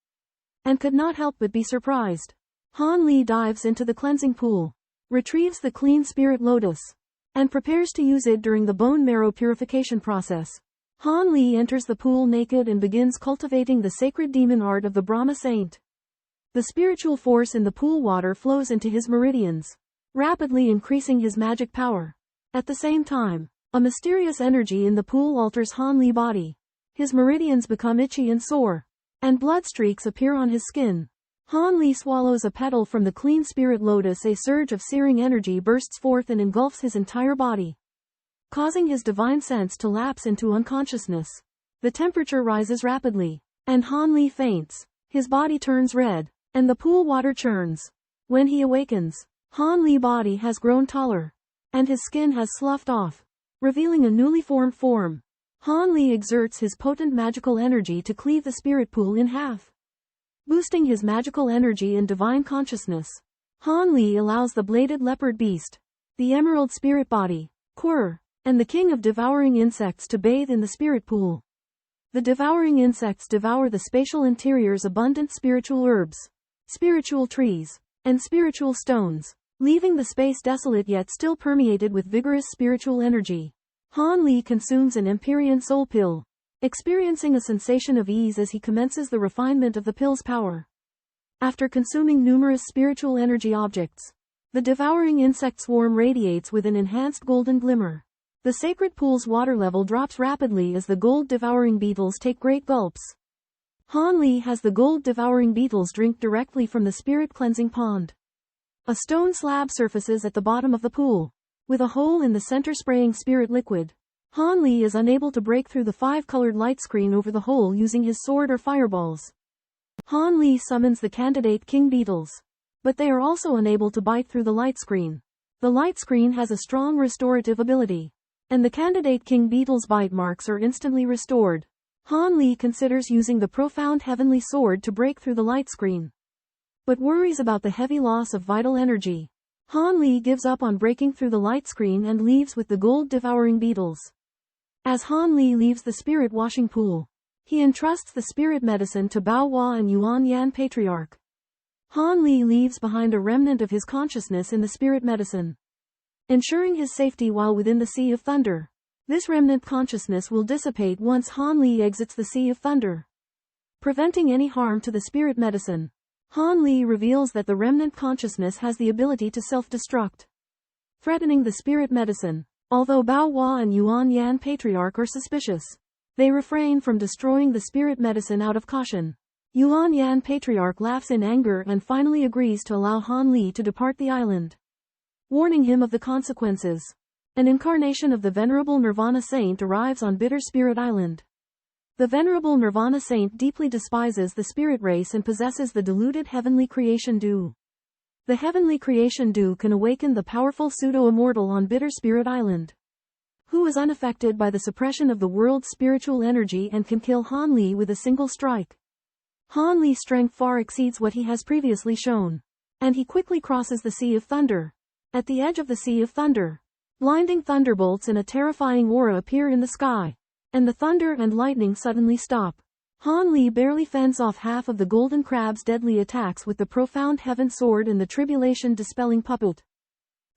Speaker 1: and could not help but be surprised. Han Li dives into the cleansing pool, retrieves the clean spirit lotus, and prepares to use it during the bone marrow purification process. Han Li enters the pool naked and begins cultivating the sacred demon art of the Brahma saint. The spiritual force in the pool water flows into his meridians, rapidly increasing his magic power. At the same time, a mysterious energy in the pool alters Han Li's body. His meridians become itchy and sore, and blood streaks appear on his skin. Han Li swallows a petal from the clean spirit lotus. A surge of searing energy bursts forth and engulfs his entire body, causing his divine sense to lapse into unconsciousness. The temperature rises rapidly, and Han Li faints. His body turns red, and the pool water churns. When he awakens, Han Li's body has grown taller, and his skin has sloughed off, revealing a newly formed form. Han Li exerts his potent magical energy to cleave the spirit pool in half, boosting his magical energy and divine consciousness. Han Li allows the bladed leopard beast, the emerald spirit body, Qur, and the king of devouring insects to bathe in the spirit pool. The devouring insects devour the spatial interior's abundant spiritual herbs, spiritual trees, and spiritual stones, leaving the space desolate yet still permeated with vigorous spiritual energy. Han Li consumes an Empyrean soul pill, experiencing a sensation of ease as he commences the refinement of the pill's power. After consuming numerous spiritual energy objects, The devouring insect swarm radiates with an enhanced golden glimmer. The sacred pool's water level drops rapidly as the gold-devouring beetles take great gulps. Han Li has the gold-devouring beetles drink directly from the spirit-cleansing pond. A stone slab surfaces at the bottom of the pool, with a hole in the center spraying spirit liquid. Han Li is unable to break through the 5-colored light screen over the hole using his sword or fireballs. Han Li summons the candidate king beetles, but they are also unable to bite through the light screen. The light screen has a strong restorative ability, and the candidate king beetles' bite marks are instantly restored. Han Li considers using the profound heavenly sword to break through the light screen, but worries about the heavy loss of vital energy. Han Li gives up on breaking through the light screen and leaves with the gold-devouring beetles. As Han Li leaves the spirit washing pool, he entrusts the spirit medicine to Bao Hua and Yuan Yan Patriarch. Han Li leaves behind a remnant of his consciousness in the spirit medicine, ensuring his safety while within the Sea of Thunder. This remnant consciousness will dissipate once Han Li exits the Sea of Thunder, preventing any harm to the spirit medicine. Han Li reveals that the remnant consciousness has the ability to self-destruct, threatening the spirit medicine. Although Bao Hua and Yuan Yan Patriarch are suspicious, they refrain from destroying the spirit medicine out of caution. Yuan Yan Patriarch laughs in anger and finally agrees to allow Han Li to depart the island, warning him of the consequences. An incarnation of the venerable Nirvana Saint arrives on Bitter Spirit Island. The venerable Nirvana Saint deeply despises the spirit race and possesses the diluted heavenly creation dew. The heavenly creation dew can awaken the powerful pseudo-immortal on Bitter Spirit Island, who is unaffected by the suppression of the world's spiritual energy and can kill Han Li with a single strike. Han Li's strength far exceeds what he has previously shown, and he quickly crosses the Sea of Thunder. At the edge of the Sea of Thunder, blinding thunderbolts and a terrifying aura appear in the sky, and the thunder and lightning suddenly stop. Han Li barely fends off half of the golden crab's deadly attacks with the profound heaven sword and the tribulation dispelling puppet.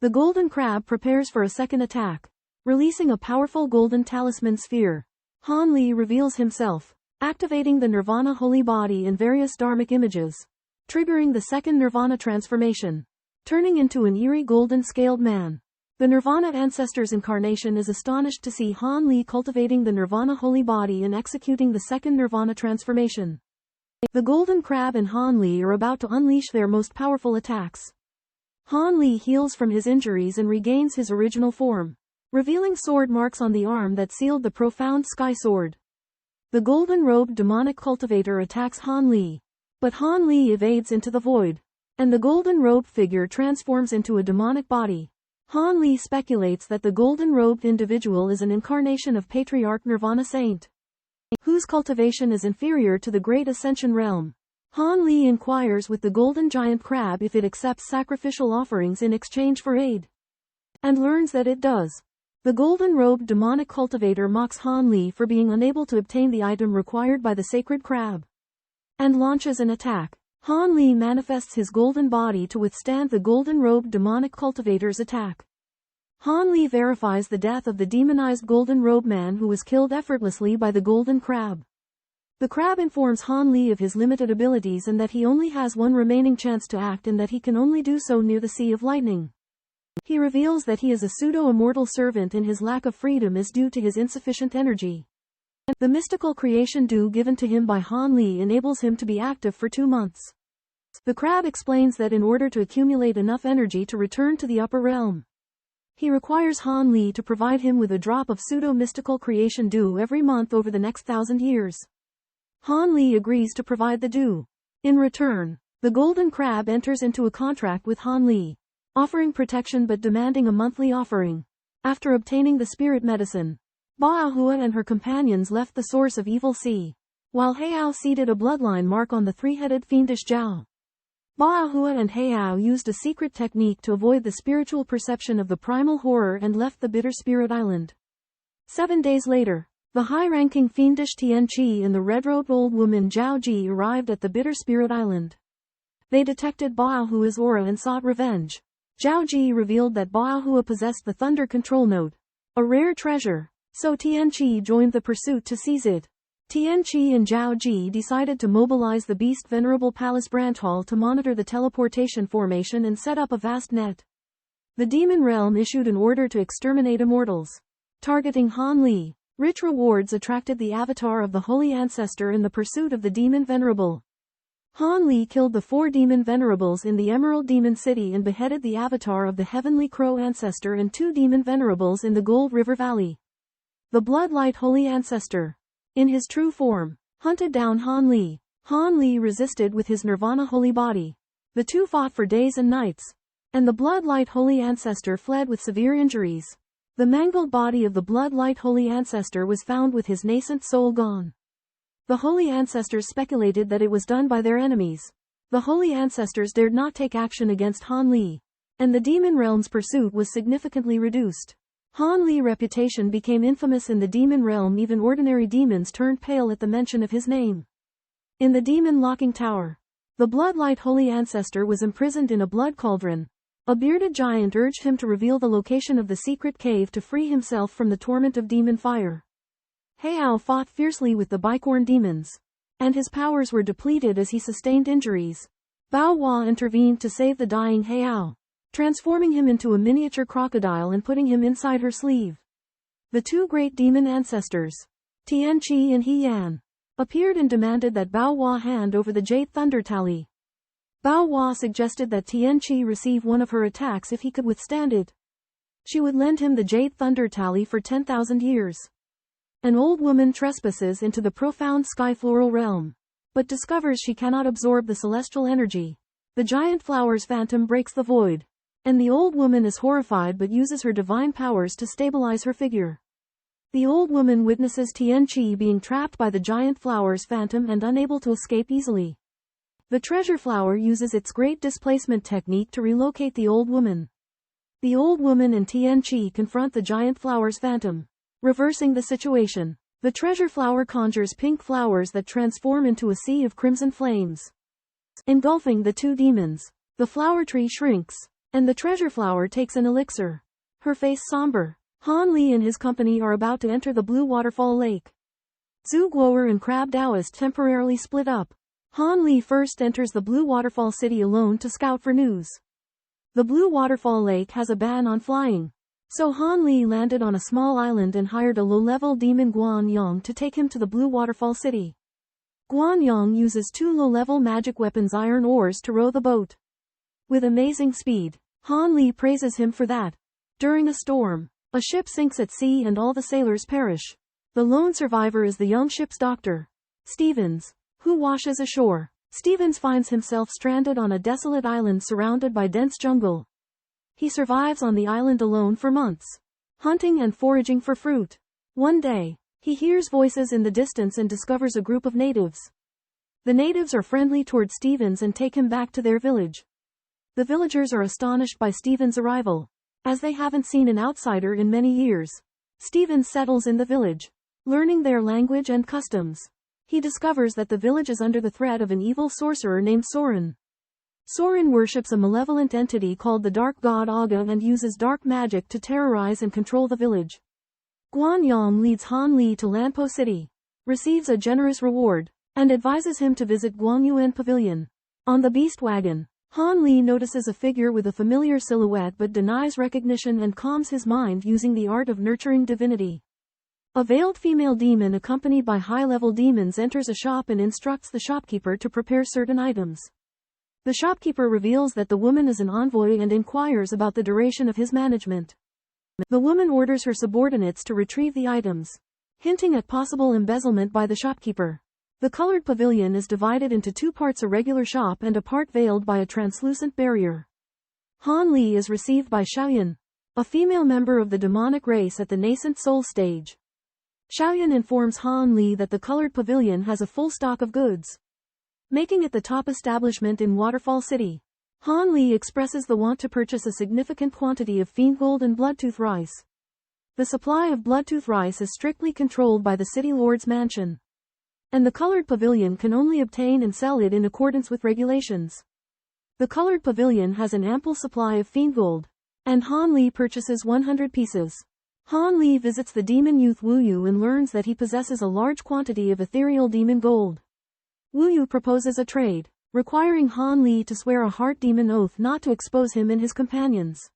Speaker 1: The golden crab prepares for a second attack, releasing a powerful golden talisman sphere. Han Li reveals himself, activating the Nirvana holy body in various dharmic images, triggering the second Nirvana transformation, turning into an eerie golden scaled man. The Nirvana Ancestor's incarnation is astonished to see Han Li cultivating the Nirvana holy body and executing the second Nirvana transformation. The Golden Crab and Han Li are about to unleash their most powerful attacks. Han Li heals from his injuries and regains his original form, revealing sword marks on the arm that sealed the profound sky sword. The golden-robed demonic cultivator attacks Han Li, but Han Li evades into the void, and the golden-robed figure transforms into a demonic body. Han Li speculates that the golden-robed individual is an incarnation of Patriarch Nirvana Saint, whose cultivation is inferior to the Great Ascension Realm. Han Li inquires with the golden giant crab if it accepts sacrificial offerings in exchange for aid, and learns that it does. The golden-robed demonic cultivator mocks Han Li for being unable to obtain the item required by the sacred crab, and launches an attack. Han Li manifests his golden body to withstand the golden-robed demonic cultivator's attack. Han Li verifies the death of the demonized golden-robed man who was killed effortlessly by the golden crab. The crab informs Han Li of his limited abilities and that he only has one remaining chance to act and that he can only do so near the Sea of Lightning. He reveals that he is a pseudo-immortal servant and his lack of freedom is due to his insufficient energy. The mystical creation dew given to him by Han Li enables him to be active for 2 months. The crab explains that in order to accumulate enough energy to return to the upper realm, he requires Han Li to provide him with a drop of pseudo-mystical creation dew every month over the next 1,000 years. Han Li agrees to provide the dew. In return, the golden crab enters into a contract with Han Li, offering protection but demanding a monthly offering. After obtaining the spirit medicine, Bao Hua and her companions left the source of Evil Sea, while Heao seeded a bloodline mark on the three-headed fiendish Zhao. Bao Hua and Heao used a secret technique to avoid the spiritual perception of the primal horror and left the Bitter Spirit Island. 7 days later, the high-ranking fiendish Tian Qi and the red-robed old woman Zhao Ji arrived at the Bitter Spirit Island. They detected Bao Hua's aura and sought revenge. Zhao Ji revealed that Bao Hua possessed the Thunder Control Node, a rare treasure, so Tian Qi joined the pursuit to seize it. Tianqi and Zhao Ji decided to mobilize the Beast Venerable Palace Branch Hall to monitor the teleportation formation and set up a vast net. The demon realm issued an order to exterminate immortals, targeting Han Li. Rich rewards attracted the avatar of the Holy Ancestor in the pursuit of the demon venerable. Han Li killed the 4 demon venerables in the Emerald Demon City and beheaded the avatar of the Heavenly Crow Ancestor and 2 demon venerables in the Gold River Valley. The Bloodlight Holy Ancestor, in his true form, hunted down Han Li. Han Li resisted with his Nirvana holy body. The two fought for days and nights, and the Bloodlight Holy Ancestor fled with severe injuries. The mangled body of the Bloodlight Holy Ancestor was found with his nascent soul gone. The Holy Ancestors speculated that it was done by their enemies. The Holy Ancestors dared not take action against Han Li, and the demon realm's pursuit was significantly reduced. Han Li's reputation became infamous in the demon realm. Even ordinary demons turned pale at the mention of his name. In the demon locking tower, the Bloodlight Holy Ancestor was imprisoned in a blood cauldron. A bearded giant urged him to reveal the location of the secret cave to free himself from the torment of demon fire. Heao fought fiercely with the bicorn demons, and his powers were depleted as he sustained injuries. Bao Hua intervened to save the dying Heao, transforming him into a miniature crocodile and putting him inside her sleeve. The 2 great demon ancestors, Tianqi and He Yan, appeared and demanded that Bao Hua hand over the Jade Thunder Tally. Bao Hua suggested that Tianqi receive one of her attacks if he could withstand it. She would lend him the Jade Thunder Tally for 10,000 years. An old woman trespasses into the profound sky floral realm, but discovers she cannot absorb the celestial energy. The giant flower's phantom breaks the void, and the old woman is horrified but uses her divine powers to stabilize her figure. The old woman witnesses Tianqi being trapped by the giant flower's phantom and unable to escape easily. The treasure flower uses its great displacement technique to relocate the old woman. The old woman and Tianqi confront the giant flower's phantom, reversing the situation. The treasure flower conjures pink flowers that transform into a sea of crimson flames, engulfing the 2 demons. The flower tree shrinks, and the treasure flower takes an elixir. Her face somber. Han Li and his company are about to enter the Blue Waterfall Lake. Zhu Guo'er and Crab Taoist temporarily split up. Han Li first enters the Blue Waterfall City alone to scout for news. The Blue Waterfall Lake has a ban on flying, so Han Li landed on a small island and hired a low-level demon Guanyang to take him to the Blue Waterfall City. Guanyang uses 2 low-level magic weapons iron oars to row the boat. With amazing speed, Han Li praises him for that. During a storm, a ship sinks at sea and all the sailors perish. The lone survivor is the young ship's doctor, Stevens, who washes ashore. Stevens finds himself stranded on a desolate island surrounded by dense jungle. He survives on the island alone for months, hunting and foraging for fruit. One day, he hears voices in the distance and discovers a group of natives. The natives are friendly toward Stevens and take him back to their village. The villagers are astonished by Stevens' arrival, as they haven't seen an outsider in many years. Stevens settles in the village, learning their language and customs. He discovers that the village is under the threat of an evil sorcerer named Soren. Soren worships a malevolent entity called the Dark God Aga and uses dark magic to terrorize and control the village. Guanyang leads Han Li to Lanpo City, receives a generous reward, and advises him to visit Guangyuan Pavilion. On the beast wagon, Han Li notices a figure with a familiar silhouette but denies recognition and calms his mind using the art of nurturing divinity. A veiled female demon accompanied by high-level demons enters a shop and instructs the shopkeeper to prepare certain items. The shopkeeper reveals that the woman is an envoy and inquires about the duration of his management. The woman orders her subordinates to retrieve the items, hinting at possible embezzlement by the shopkeeper. The colored pavilion is divided into 2 parts: a regular shop and a part veiled by a translucent barrier. Han Li is received by Xiaoyan, a female member of the demonic race at the nascent soul stage. Xiaoyan informs Han Li that the colored pavilion has a full stock of goods, making it the top establishment in Waterfall City. Han Li expresses the want to purchase a significant quantity of fiend gold and bloodtooth rice. The supply of bloodtooth rice is strictly controlled by the city lord's mansion, and the colored pavilion can only obtain and sell it in accordance with regulations. The colored pavilion has an ample supply of fiend gold, and Han Li purchases 100 pieces. Han Li visits the demon youth Wu Yu and learns that he possesses a large quantity of ethereal demon gold. Wu Yu proposes a trade, requiring Han Li to swear a heart demon oath not to expose him and his companions.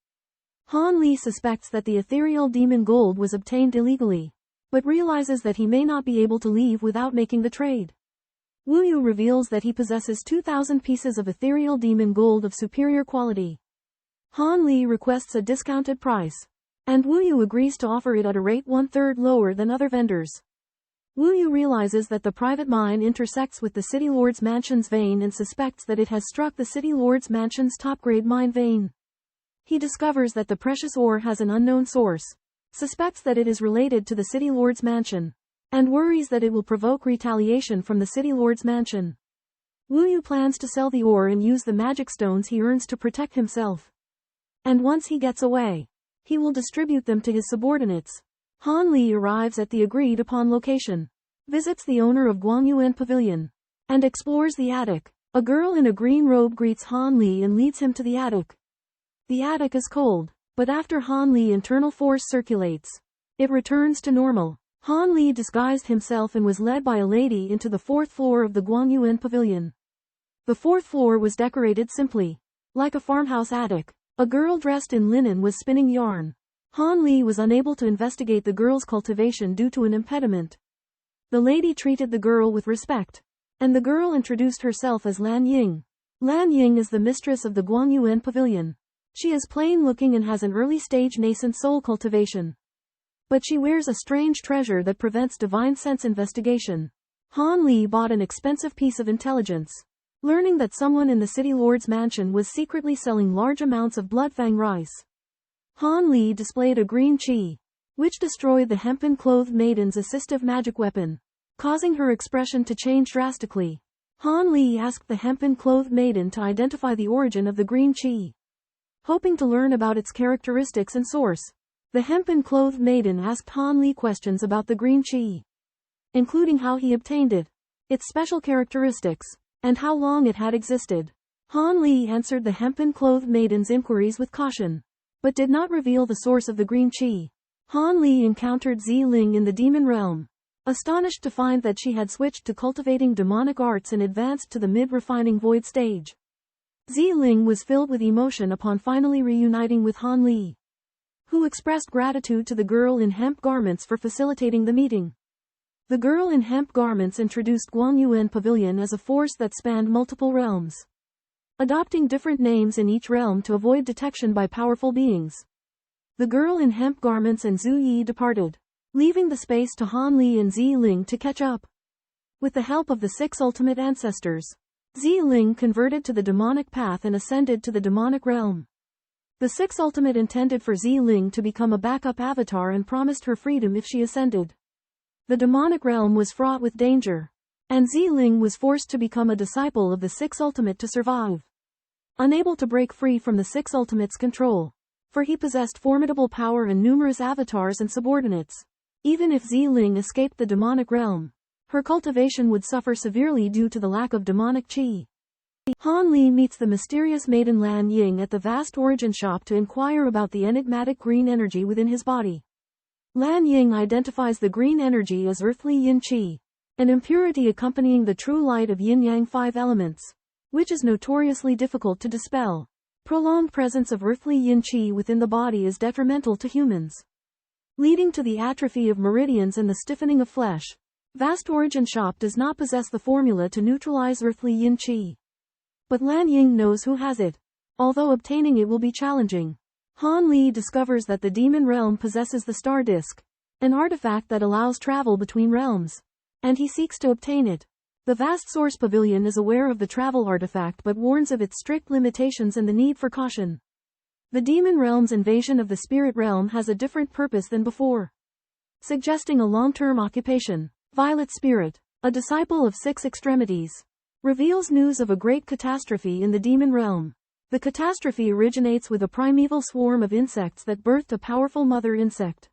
Speaker 1: Han Li suspects that the ethereal demon gold was obtained illegally, but realizes that he may not be able to leave without making the trade. Wu Yu reveals that he possesses 2,000 pieces of ethereal demon gold of superior quality. Han Li requests a discounted price, and Wu Yu agrees to offer it at a rate 1/3 lower than other vendors. Wu Yu realizes that the private mine intersects with the City Lord's Mansion's vein and suspects that it has struck the City Lord's Mansion's top-grade mine vein. He discovers that the precious ore has an unknown source, suspects that it is related to the City Lord's Mansion, and worries that it will provoke retaliation from the City Lord's Mansion. Wu Yu plans to sell the ore and use the magic stones he earns to protect himself. And once he gets away, he will distribute them to his subordinates. Han Li arrives at the agreed-upon location, visits the owner of Guangyuan Pavilion, and explores the attic. A girl in a green robe greets Han Li and leads him to the attic. The attic is cold, but after Han Li's internal force circulates, it returns to normal. Han Li disguised himself and was led by a lady into the 4th floor of the Guangyuan Pavilion. The 4th floor was decorated simply, like a farmhouse attic. A girl dressed in linen was spinning yarn. Han Li was unable to investigate the girl's cultivation due to an impediment. The lady treated the girl with respect, and the girl introduced herself as Lan Ying. Lan Ying is the mistress of the Guangyuan Pavilion. She is plain-looking and has an early-stage nascent soul cultivation. But she wears a strange treasure that prevents divine sense investigation. Han Li bought an expensive piece of intelligence, learning that someone in the City Lord's Mansion was secretly selling large amounts of bloodfang rice. Han Li displayed a green chi, which destroyed the hempen-clothed maiden's assistive magic weapon, causing her expression to change drastically. Han Li asked the hempen-clothed maiden to identify the origin of the green chi, hoping to learn about its characteristics and source. The hempen-clothed maiden asked Han Li questions about the green chi, including how he obtained it, its special characteristics, and how long it had existed. Han Li answered the hempen-clothed maiden's inquiries with caution, but did not reveal the source of the green chi. Han Li encountered Zi Ling in the demon realm, astonished to find that she had switched to cultivating demonic arts and advanced to the mid-refining void stage. Zi Ling was filled with emotion upon finally reuniting with Han Li, who expressed gratitude to the girl in hemp garments for facilitating the meeting. The girl in hemp garments introduced Guangyuan Pavilion as a force that spanned multiple realms, adopting different names in each realm to avoid detection by powerful beings. The girl in hemp garments and Zhu Yi departed, leaving the space to Han Li and Zi Ling to catch up. With the help of the 6 ultimate ancestors, Zi Ling converted to the demonic path and ascended to the demonic realm. The 6 ultimate intended for Zi Ling to become a backup avatar and promised her freedom if she ascended. The demonic realm was fraught with danger, and Zi Ling was forced to become a disciple of the 6 ultimate to survive. Unable to break free from the 6 ultimate's control, for he possessed formidable power and numerous avatars and subordinates. Even if Zi Ling escaped the demonic realm, her cultivation would suffer severely due to the lack of demonic chi. Han Li meets the mysterious maiden Lan Ying at the vast origin shop to inquire about the enigmatic green energy within his body. Lan Ying identifies the green energy as earthly yin chi, an impurity accompanying the true light of yin-yang 5 elements, which is notoriously difficult to dispel. Prolonged presence of earthly yin chi within the body is detrimental to humans, leading to the atrophy of meridians and the stiffening of flesh. Vast origin shop does not possess the formula to neutralize earthly yin chi, but Lan Ying knows who has it, although obtaining it will be challenging. Han Li discovers that the demon realm possesses the star disk, an artifact that allows travel between realms, and he seeks to obtain it. The vast source pavilion is aware of the travel artifact but warns of its strict limitations and the need for caution. The demon realm's invasion of the spirit realm has a different purpose than before, suggesting a long-term occupation. Violet Spirit, a disciple of 6 extremities, reveals news of a great catastrophe in the demon realm. The catastrophe originates with a primeval swarm of insects that birthed a powerful mother insect.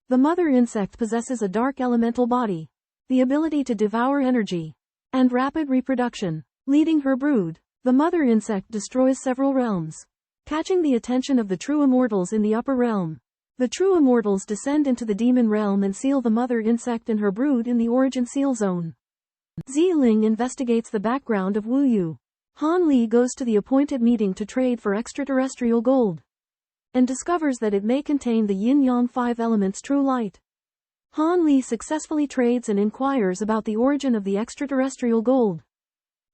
Speaker 1: The mother insect possesses a dark elemental body, the ability to devour energy, and rapid reproduction, leading her brood. The mother insect destroys several realms, catching the attention of the true immortals in the upper realm. The true immortals descend into the demon realm and seal the mother insect and her brood in the origin seal zone. Ziling investigates the background of Wu Yu. Han Li goes to the appointed meeting to trade for extraterrestrial gold, and discovers that it may contain the yin-yang 5 elements true light. Han Li successfully trades and inquires about the origin of the extraterrestrial gold,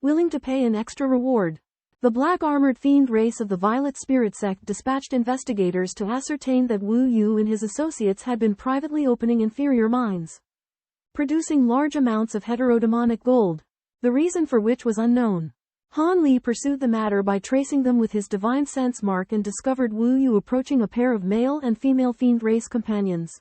Speaker 1: willing to pay an extra reward. The black-armored fiend race of the Violet Spirit sect dispatched investigators to ascertain that Wu Yu and his associates had been privately opening inferior mines, producing large amounts of heterodemonic gold, the reason for which was unknown. Han Li pursued the matter by tracing them with his divine sense mark and discovered Wu Yu approaching a pair of male and female fiend race companions.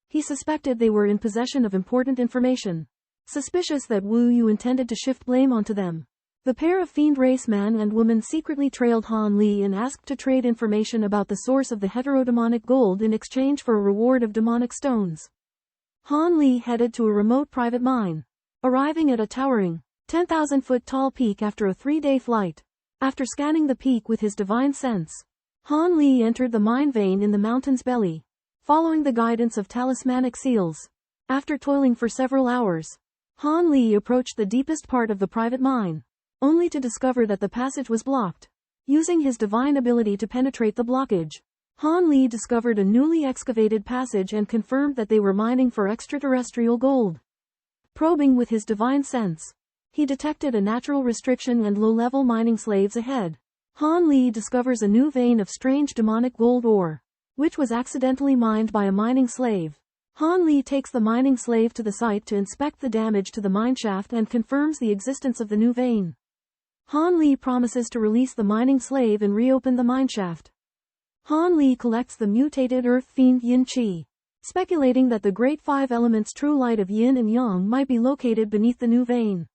Speaker 1: He suspected they were in possession of important information. Suspicious that Wu Yu intended to shift blame onto them, the pair of fiend race man and woman secretly trailed Han Li and asked to trade information about the source of the heterodemonic gold in exchange for a reward of demonic stones. Han Li headed to a remote private mine, arriving at a towering, 10,000-foot tall peak after a 3-day flight. After scanning the peak with his divine sense, Han Li entered the mine vein in the mountain's belly, following the guidance of talismanic seals. After toiling for several hours, Han Li approached the deepest part of the private mine, only to discover that the passage was blocked. Using his divine ability to penetrate the blockage, Han Li discovered a newly excavated passage and confirmed that they were mining for extraterrestrial gold. Probing with his divine sense, he detected a natural restriction and low-level mining slaves ahead. Han Li discovers a new vein of strange demonic gold ore, which was accidentally mined by a mining slave. Han Li takes the mining slave to the site to inspect the damage to the mineshaft and confirms the existence of the new vein. Han Li promises to release the mining slave and reopen the mineshaft. Han Li collects the mutated earth fiend Yin Qi, speculating that the great 5 elements true light of yin and yang might be located beneath the new vein.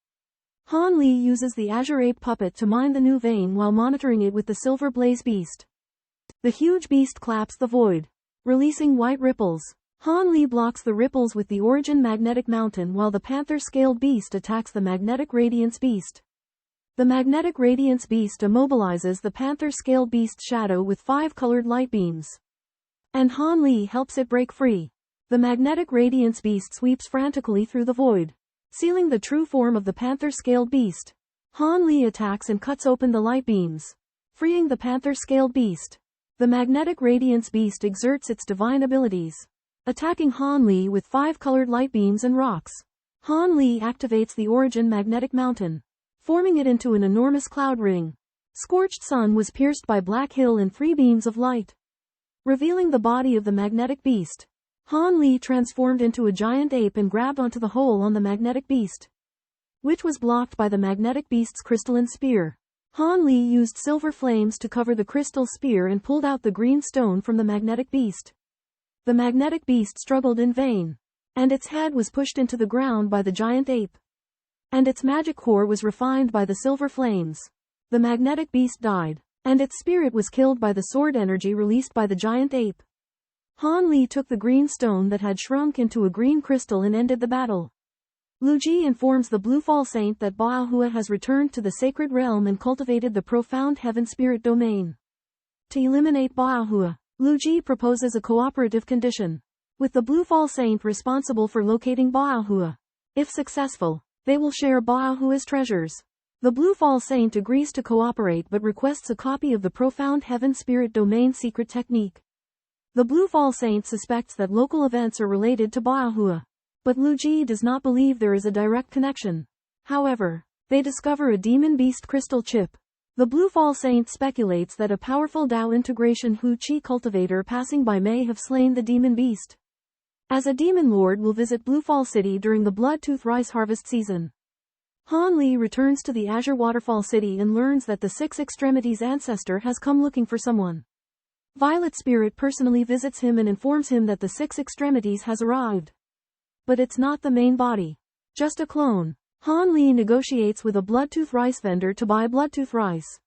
Speaker 1: Han Li uses the Azure Ape puppet to mine the new vein while monitoring it with the Silver Blaze Beast. The huge beast claps the void, releasing white ripples. Han Li blocks the ripples with the Origin Magnetic Mountain while the Panther-scaled beast attacks the Magnetic Radiance Beast. The Magnetic Radiance Beast immobilizes the Panther-scaled beast's shadow with 5 colored light beams, and Han Li helps it break free. The Magnetic Radiance Beast sweeps frantically through the void, sealing the true form of the Panther-scaled beast. Han Li attacks and cuts open the light beams, freeing the Panther-scaled beast. The Magnetic Radiance Beast exerts its divine abilities, attacking Han Li with 5 colored light beams and rocks. Han Li activates the Origin Magnetic Mountain, forming it into an enormous cloud ring. Scorched Sun was pierced by Black Hill in 3 beams of light, revealing the body of the magnetic beast. Han Li transformed into a giant ape and grabbed onto the hole on the magnetic beast, which was blocked by the magnetic beast's crystalline spear. Han Li used silver flames to cover the crystal spear and pulled out the green stone from the magnetic beast. The magnetic beast struggled in vain, and its head was pushed into the ground by the giant ape, and its magic core was refined by the silver flames. The magnetic beast died, and its spirit was killed by the sword energy released by the giant ape. Han Li took the green stone that had shrunk into a green crystal and ended the battle. Lu Ji informs the Blue Fall Saint that Baohua has returned to the sacred realm and cultivated the profound heaven spirit domain. To eliminate Baohua, Lu Ji proposes a cooperative condition, with the Blue Fall Saint responsible for locating Baohua. If successful, they will share Baohua's treasures. The Blue Fall Saint agrees to cooperate but requests a copy of the Profound Heaven Spirit Domain secret technique. The Blue Fall Saint suspects that local events are related to Baohua, but Lu Ji does not believe there is a direct connection. However, they discover a demon beast crystal chip. The Blue Fall Saint speculates that a powerful Dao integration Hu Qi cultivator passing by may have slain the demon beast, as a demon lord will visit Blue Fall City during the Bloodtooth rice harvest season. Han Li returns to the Azure Waterfall City and learns that the Six Extremities ancestor has come looking for someone. Violet Spirit personally visits him and informs him that the Six Extremities has arrived. But it's not the main body, just a clone. Han Li negotiates with a Bloodtooth rice vendor to buy Bloodtooth rice,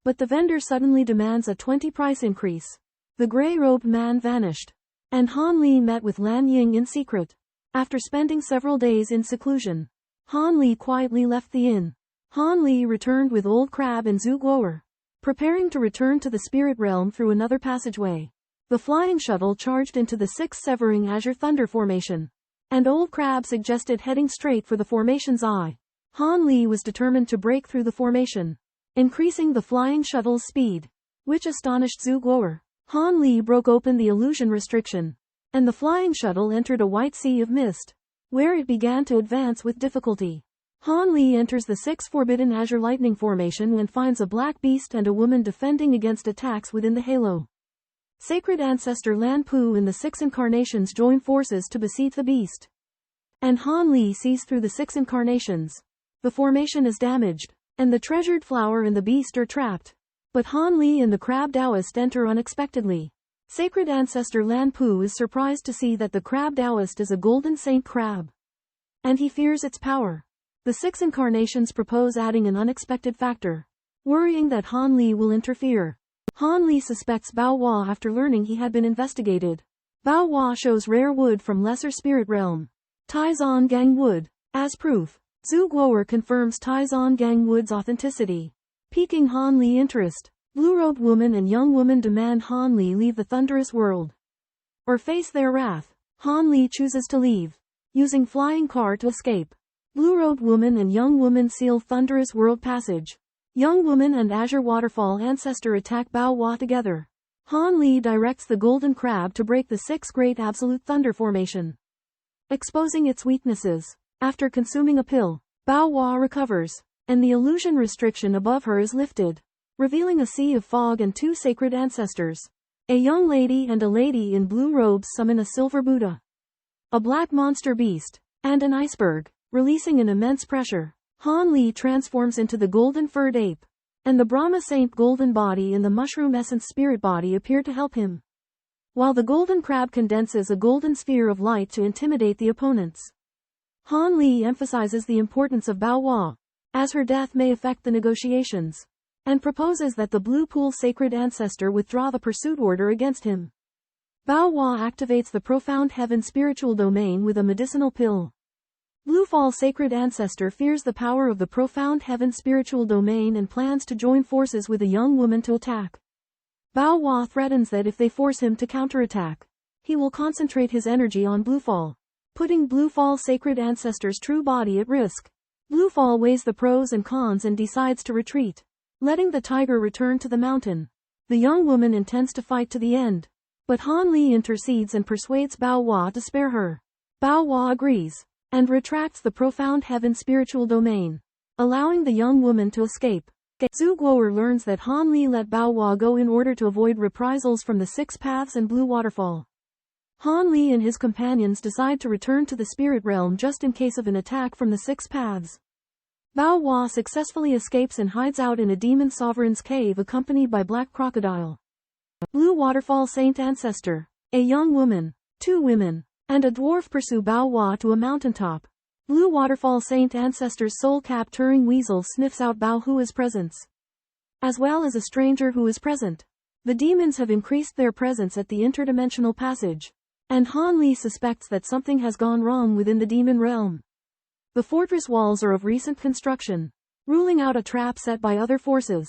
Speaker 1: but the vendor suddenly demands a 20 price increase. The gray-robed man vanished, and Han Li met with Lan Ying in secret. After spending several days in seclusion, Han Li quietly left the inn. Han Li returned with Old Crab and Zhu Guo'er, preparing to return to the spirit realm through another passageway. The flying shuttle charged into the 6 severing Azure Thunder formation. And Old Crab suggested heading straight for the formation's eye. Han Li was determined to break through the formation, increasing the flying shuttle's speed, which astonished Zhu Guo'er. Han Li broke open the illusion restriction, and the flying shuttle entered a white sea of mist, where it began to advance with difficulty. Han Li enters the 6 forbidden Azure Lightning formation and finds a black beast and a woman defending against attacks within the halo. Sacred Ancestor Lan Pu and the 6 incarnations join forces to besiege the beast. And Han Li sees through the 6 incarnations. The formation is damaged, and the treasured flower and the beast are trapped. But Han Li and the crab Taoist enter unexpectedly. Sacred Ancestor Lan Pu is surprised to see that the crab Taoist is a golden saint crab. And he fears its power. The 6 incarnations propose adding an unexpected factor, worrying that Han Li will interfere. Han Li suspects Bao Hua after learning he had been investigated. Bao Hua shows rare wood from Lesser Spirit Realm, Taizan Gang wood, as proof. Zhu Guo'er confirms Taizan Gang wood's authenticity, piquing Han Li interest. Blue-robed woman and young woman demand Han Li leave the thunderous world, or face their wrath. Han Li chooses to leave, using flying car to escape. Blue-robed woman and young woman seal thunderous world passage. Young woman and Azure Waterfall Ancestor attack Bao Hua together. Han Li directs the golden crab to break the 6 great absolute thunder formation, exposing its weaknesses. After consuming a pill, Bao Hua recovers, and the illusion restriction above her is lifted, revealing a sea of fog and 2 sacred ancestors. A young lady and a lady in blue robes summon a silver Buddha, a black monster beast, and an iceberg, releasing an immense pressure. Han Li transforms into the golden furred ape, and the Brahma Saint golden body and the mushroom essence spirit body appear to help him, while the golden crab condenses a golden sphere of light to intimidate the opponents. Han Li emphasizes the importance of Bao Hua, as her death may affect the negotiations, and proposes that the Blue Pool Sacred Ancestor withdraw the pursuit order against him. Bao Hua activates the Profound Heaven spiritual domain with a medicinal pill. Bluefall Sacred Ancestor fears the power of the Profound Heaven spiritual domain and plans to join forces with a young woman to attack. Bao Hua threatens that if they force him to counterattack, he will concentrate his energy on Bluefall, putting Bluefall Sacred Ancestor's true body at risk. Bluefall weighs the pros and cons and decides to retreat, letting the tiger return to the mountain. The young woman intends to fight to the end, but Han Li intercedes and persuades Bao Hua to spare her. Bao Hua agrees, and retracts the Profound Heaven spiritual domain, allowing the young woman to escape. Zhu Guo'er learns that Han Li let Bao Hua go in order to avoid reprisals from the 6 paths and Blue Waterfall. Han Li and his companions decide to return to the spirit realm just in case of an attack from the 6 paths. Bao Hua successfully escapes and hides out in a demon sovereign's cave accompanied by Black Crocodile. Blue Waterfall Saint Ancestor, a young woman, 2 women, and a dwarf pursue Bao Hua to a mountaintop. Blue Waterfall Saint Ancestor's soul-capturing weasel sniffs out Bao Hua's presence, as well as a stranger who is present. The demons have increased their presence at the interdimensional passage, and Han Li suspects that something has gone wrong within the demon realm. The fortress walls are of recent construction, ruling out a trap set by other forces,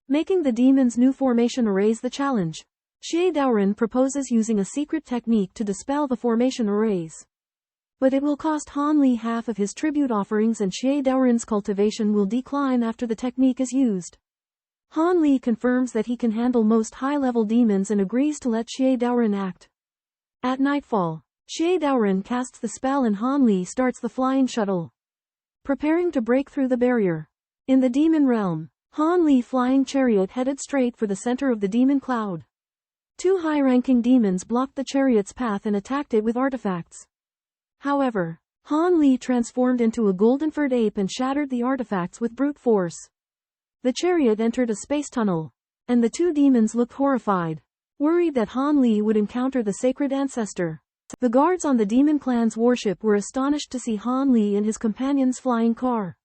Speaker 1: making the demon's new formation arrays the challenge. Xie Daoren proposes using a secret technique to dispel the formation arrays, but it will cost Han Li half of his tribute offerings and Xie Daoren's cultivation will decline after the technique is used. Han Li confirms that he can handle most high-level demons and agrees to let Xie Daoren act. At nightfall, Xie Daoren casts the spell and Han Li starts the flying shuttle, preparing to break through the barrier. In the demon realm, Han Li flying chariot headed straight for the center of the demon cloud. 2 high-ranking demons blocked the chariot's path and attacked it with artifacts. However, Han Li transformed into a golden furred ape and shattered the artifacts with brute force. The chariot entered a space tunnel, and the 2 demons looked horrified, worried that Han Li would encounter the sacred ancestor. The guards on the demon clan's warship were astonished to see Han Li and his companions' flying car.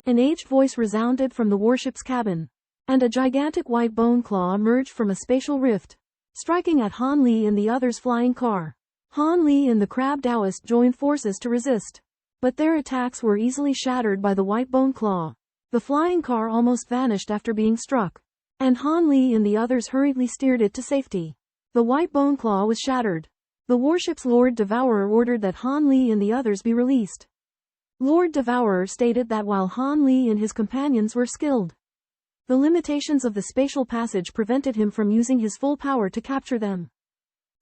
Speaker 1: An aged voice resounded from the warship's cabin, and a gigantic white bone claw emerged from a spatial rift, striking at Han Li and the others' flying car. Han Li and the crab Taoist joined forces to resist, but their attacks were easily shattered by the white bone claw. The flying car almost vanished after being struck, and Han Li and the others hurriedly steered it to safety. The white bone claw was shattered. The warship's Lord Devourer ordered that Han Li and the others be released. Lord Devourer stated that while Han Li and his companions were skilled, the limitations of the spatial passage prevented him from using his full power to capture them.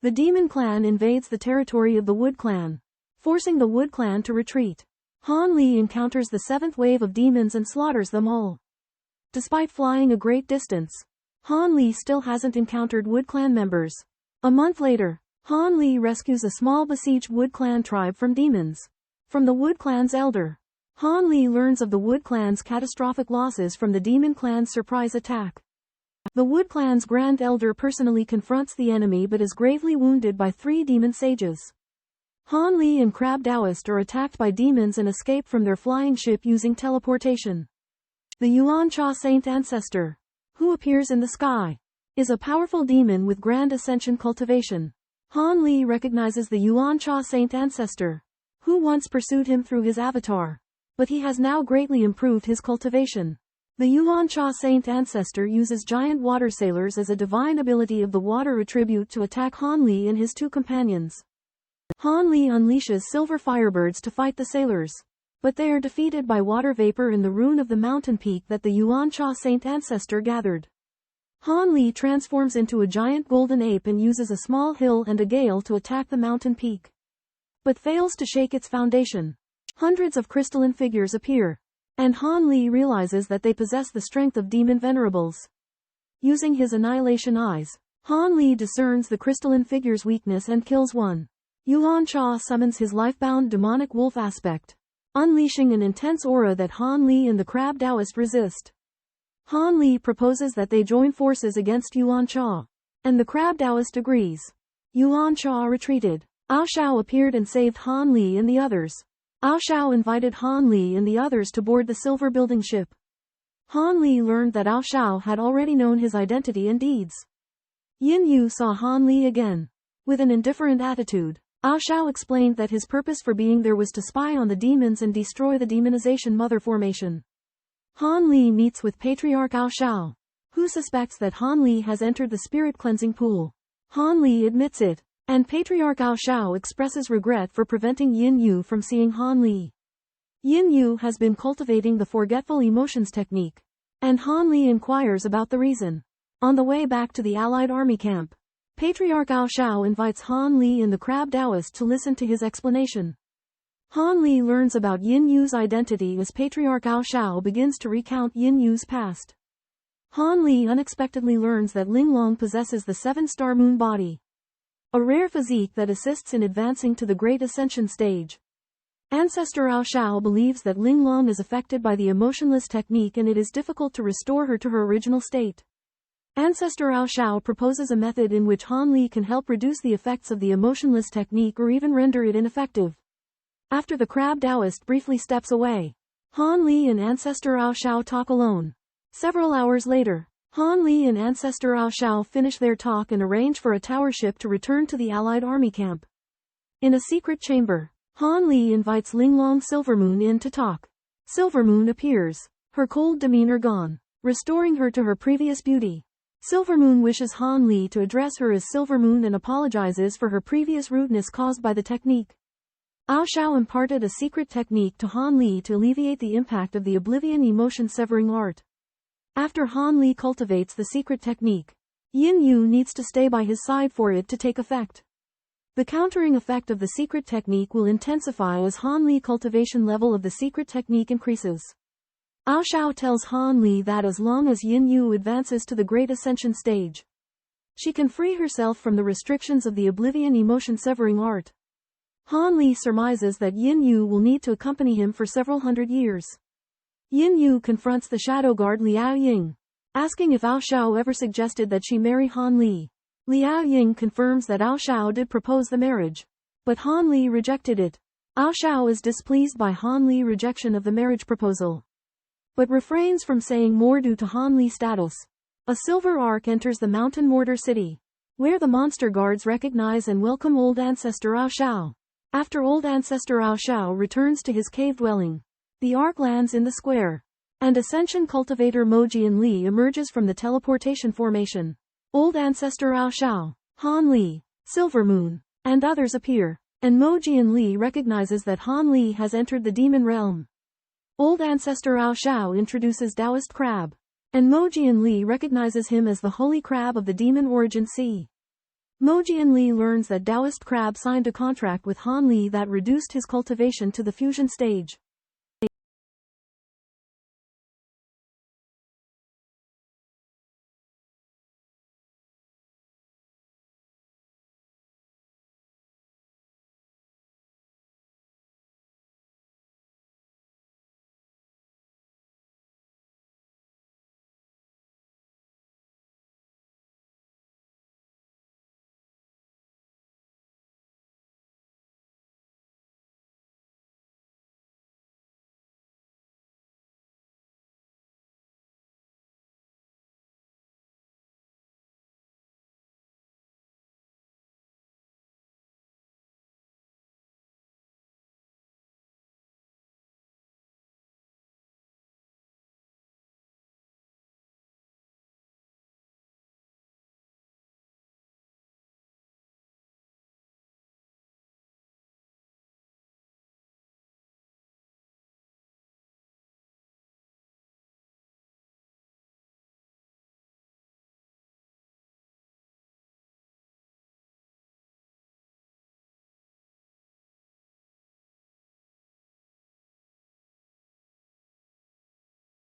Speaker 1: The Demon Clan invades the territory of the Wood Clan, forcing the Wood Clan to retreat. Han Li encounters the seventh wave of demons and slaughters them all. Despite flying a great distance, Han Li still hasn't encountered Wood Clan members. A month later, Han Li rescues a small besieged Wood Clan tribe from demons. From the Wood Clan's elder, Han Li learns of the Wood Clan's catastrophic losses from the Demon Clan's surprise attack. The Wood Clan's Grand Elder personally confronts the enemy but is gravely wounded by 3 demon sages. Han Li and Crab Taoist are attacked by demons and escape from their flying ship using teleportation. The Yuan Cha Saint Ancestor, who appears in the sky, is a powerful demon with grand ascension cultivation. Han Li recognizes the Yuan Cha Saint Ancestor, who once pursued him through his avatar, but he has now greatly improved his cultivation. The Yuan Cha Saint Ancestor uses giant water sailors as a divine ability of the water attribute to attack Han Li and his 2 companions. Han Li unleashes silver firebirds to fight the sailors, but they are defeated by water vapor in the rune of the mountain peak that the Yuan Cha Saint Ancestor gathered. Han Li transforms into a giant golden ape and uses a small hill and a gale to attack the mountain peak, but fails to shake its foundation. Hundreds of crystalline figures appear, and Han Li realizes that they possess the strength of demon venerables. Using his annihilation eyes, Han Li discerns the crystalline figure's weakness and kills one. Yuan Cha summons his lifebound demonic wolf aspect, unleashing an intense aura that Han Li and the Crab Taoist resist. Han Li proposes that they join forces against Yuan Cha, and the Crab Taoist agrees. Yuan Cha retreated. Ao Shao appeared and saved Han Li and the others. Ao Shao invited Han Li and the others to board the silver building ship. Han Li learned that Ao Shao had already known his identity and deeds. Yin Yu saw Han Li again. With an indifferent attitude, Ao Shao explained that his purpose for being there was to spy on the demons and destroy the demonization mother formation. Han Li meets with Patriarch Ao Shao, who suspects that Han Li has entered the spirit cleansing pool. Han Li admits it, and Patriarch Ao Shao expresses regret for preventing Yin Yu from seeing Han Li. Yin Yu has been cultivating the forgetful emotions technique, and Han Li inquires about the reason. On the way back to the Allied army camp, Patriarch Ao Shao invites Han Li and the Crab Taoist to listen to his explanation. Han Li learns about Yin Yu's identity as Patriarch Ao Shao begins to recount Yin Yu's past. Han Li unexpectedly learns that Linglong possesses the 7-star moon body, a rare physique that assists in advancing to the Great Ascension stage. Ancestor Ao Shao believes that Linglong is affected by the emotionless technique and it is difficult to restore her to her original state. Ancestor Ao Shao proposes a method in which Han Li can help reduce the effects of the emotionless technique or even render it ineffective. After the Crab Taoist briefly steps away, Han Li and Ancestor Ao Shao talk alone. Several hours later, Han Li and Ancestor Ao Shao finish their talk and arrange for a tower ship to return to the Allied army camp. In a secret chamber, Han Li invites Linglong Silvermoon in to talk. Silvermoon appears, her cold demeanor gone, restoring her to her previous beauty. Silvermoon wishes Han Li to address her as Silvermoon and apologizes for her previous rudeness caused by the technique. Ao Shao imparted a secret technique to Han Li to alleviate the impact of the Oblivion emotion severing art. After Han Li cultivates the secret technique, Yin Yu needs to stay by his side for it to take effect. The countering effect of the secret technique will intensify as Han Li cultivation level of the secret technique increases. Ao Shao tells Han Li that as long as Yin Yu advances to the Great Ascension stage, she can free herself from the restrictions of the Oblivion emotion severing art. Han Li surmises that Yin Yu will need to accompany him for several hundred years. Yin Yu confronts the shadow guard Liao Ying, asking if Ao Shao ever suggested that she marry Han Li. Liao Ying confirms that Ao Shao did propose the marriage, but Han Li rejected it. Ao Shao is displeased by Han Li's rejection of the marriage proposal, but refrains from saying more due to Han Li's status. A silver ark enters the mountain mortar city, where the monster guards recognize and welcome old ancestor Ao Shao. After old ancestor Ao Shao returns to his cave dwelling, the ark lands in the square, and Ascension cultivator Mojian Li emerges from the teleportation formation. Old ancestor Ao Shao, Han Li, Silver Moon, and others appear, and Mo Jianli recognizes that Han Li has entered the demon realm. Old Ancestor Ao Shao introduces Taoist Crab, and Mo Jianli recognizes him as the Holy Crab of the Demon Origin Sea. Mo Jianli learns that Taoist Crab signed a contract with Han Li that reduced his cultivation to the fusion stage.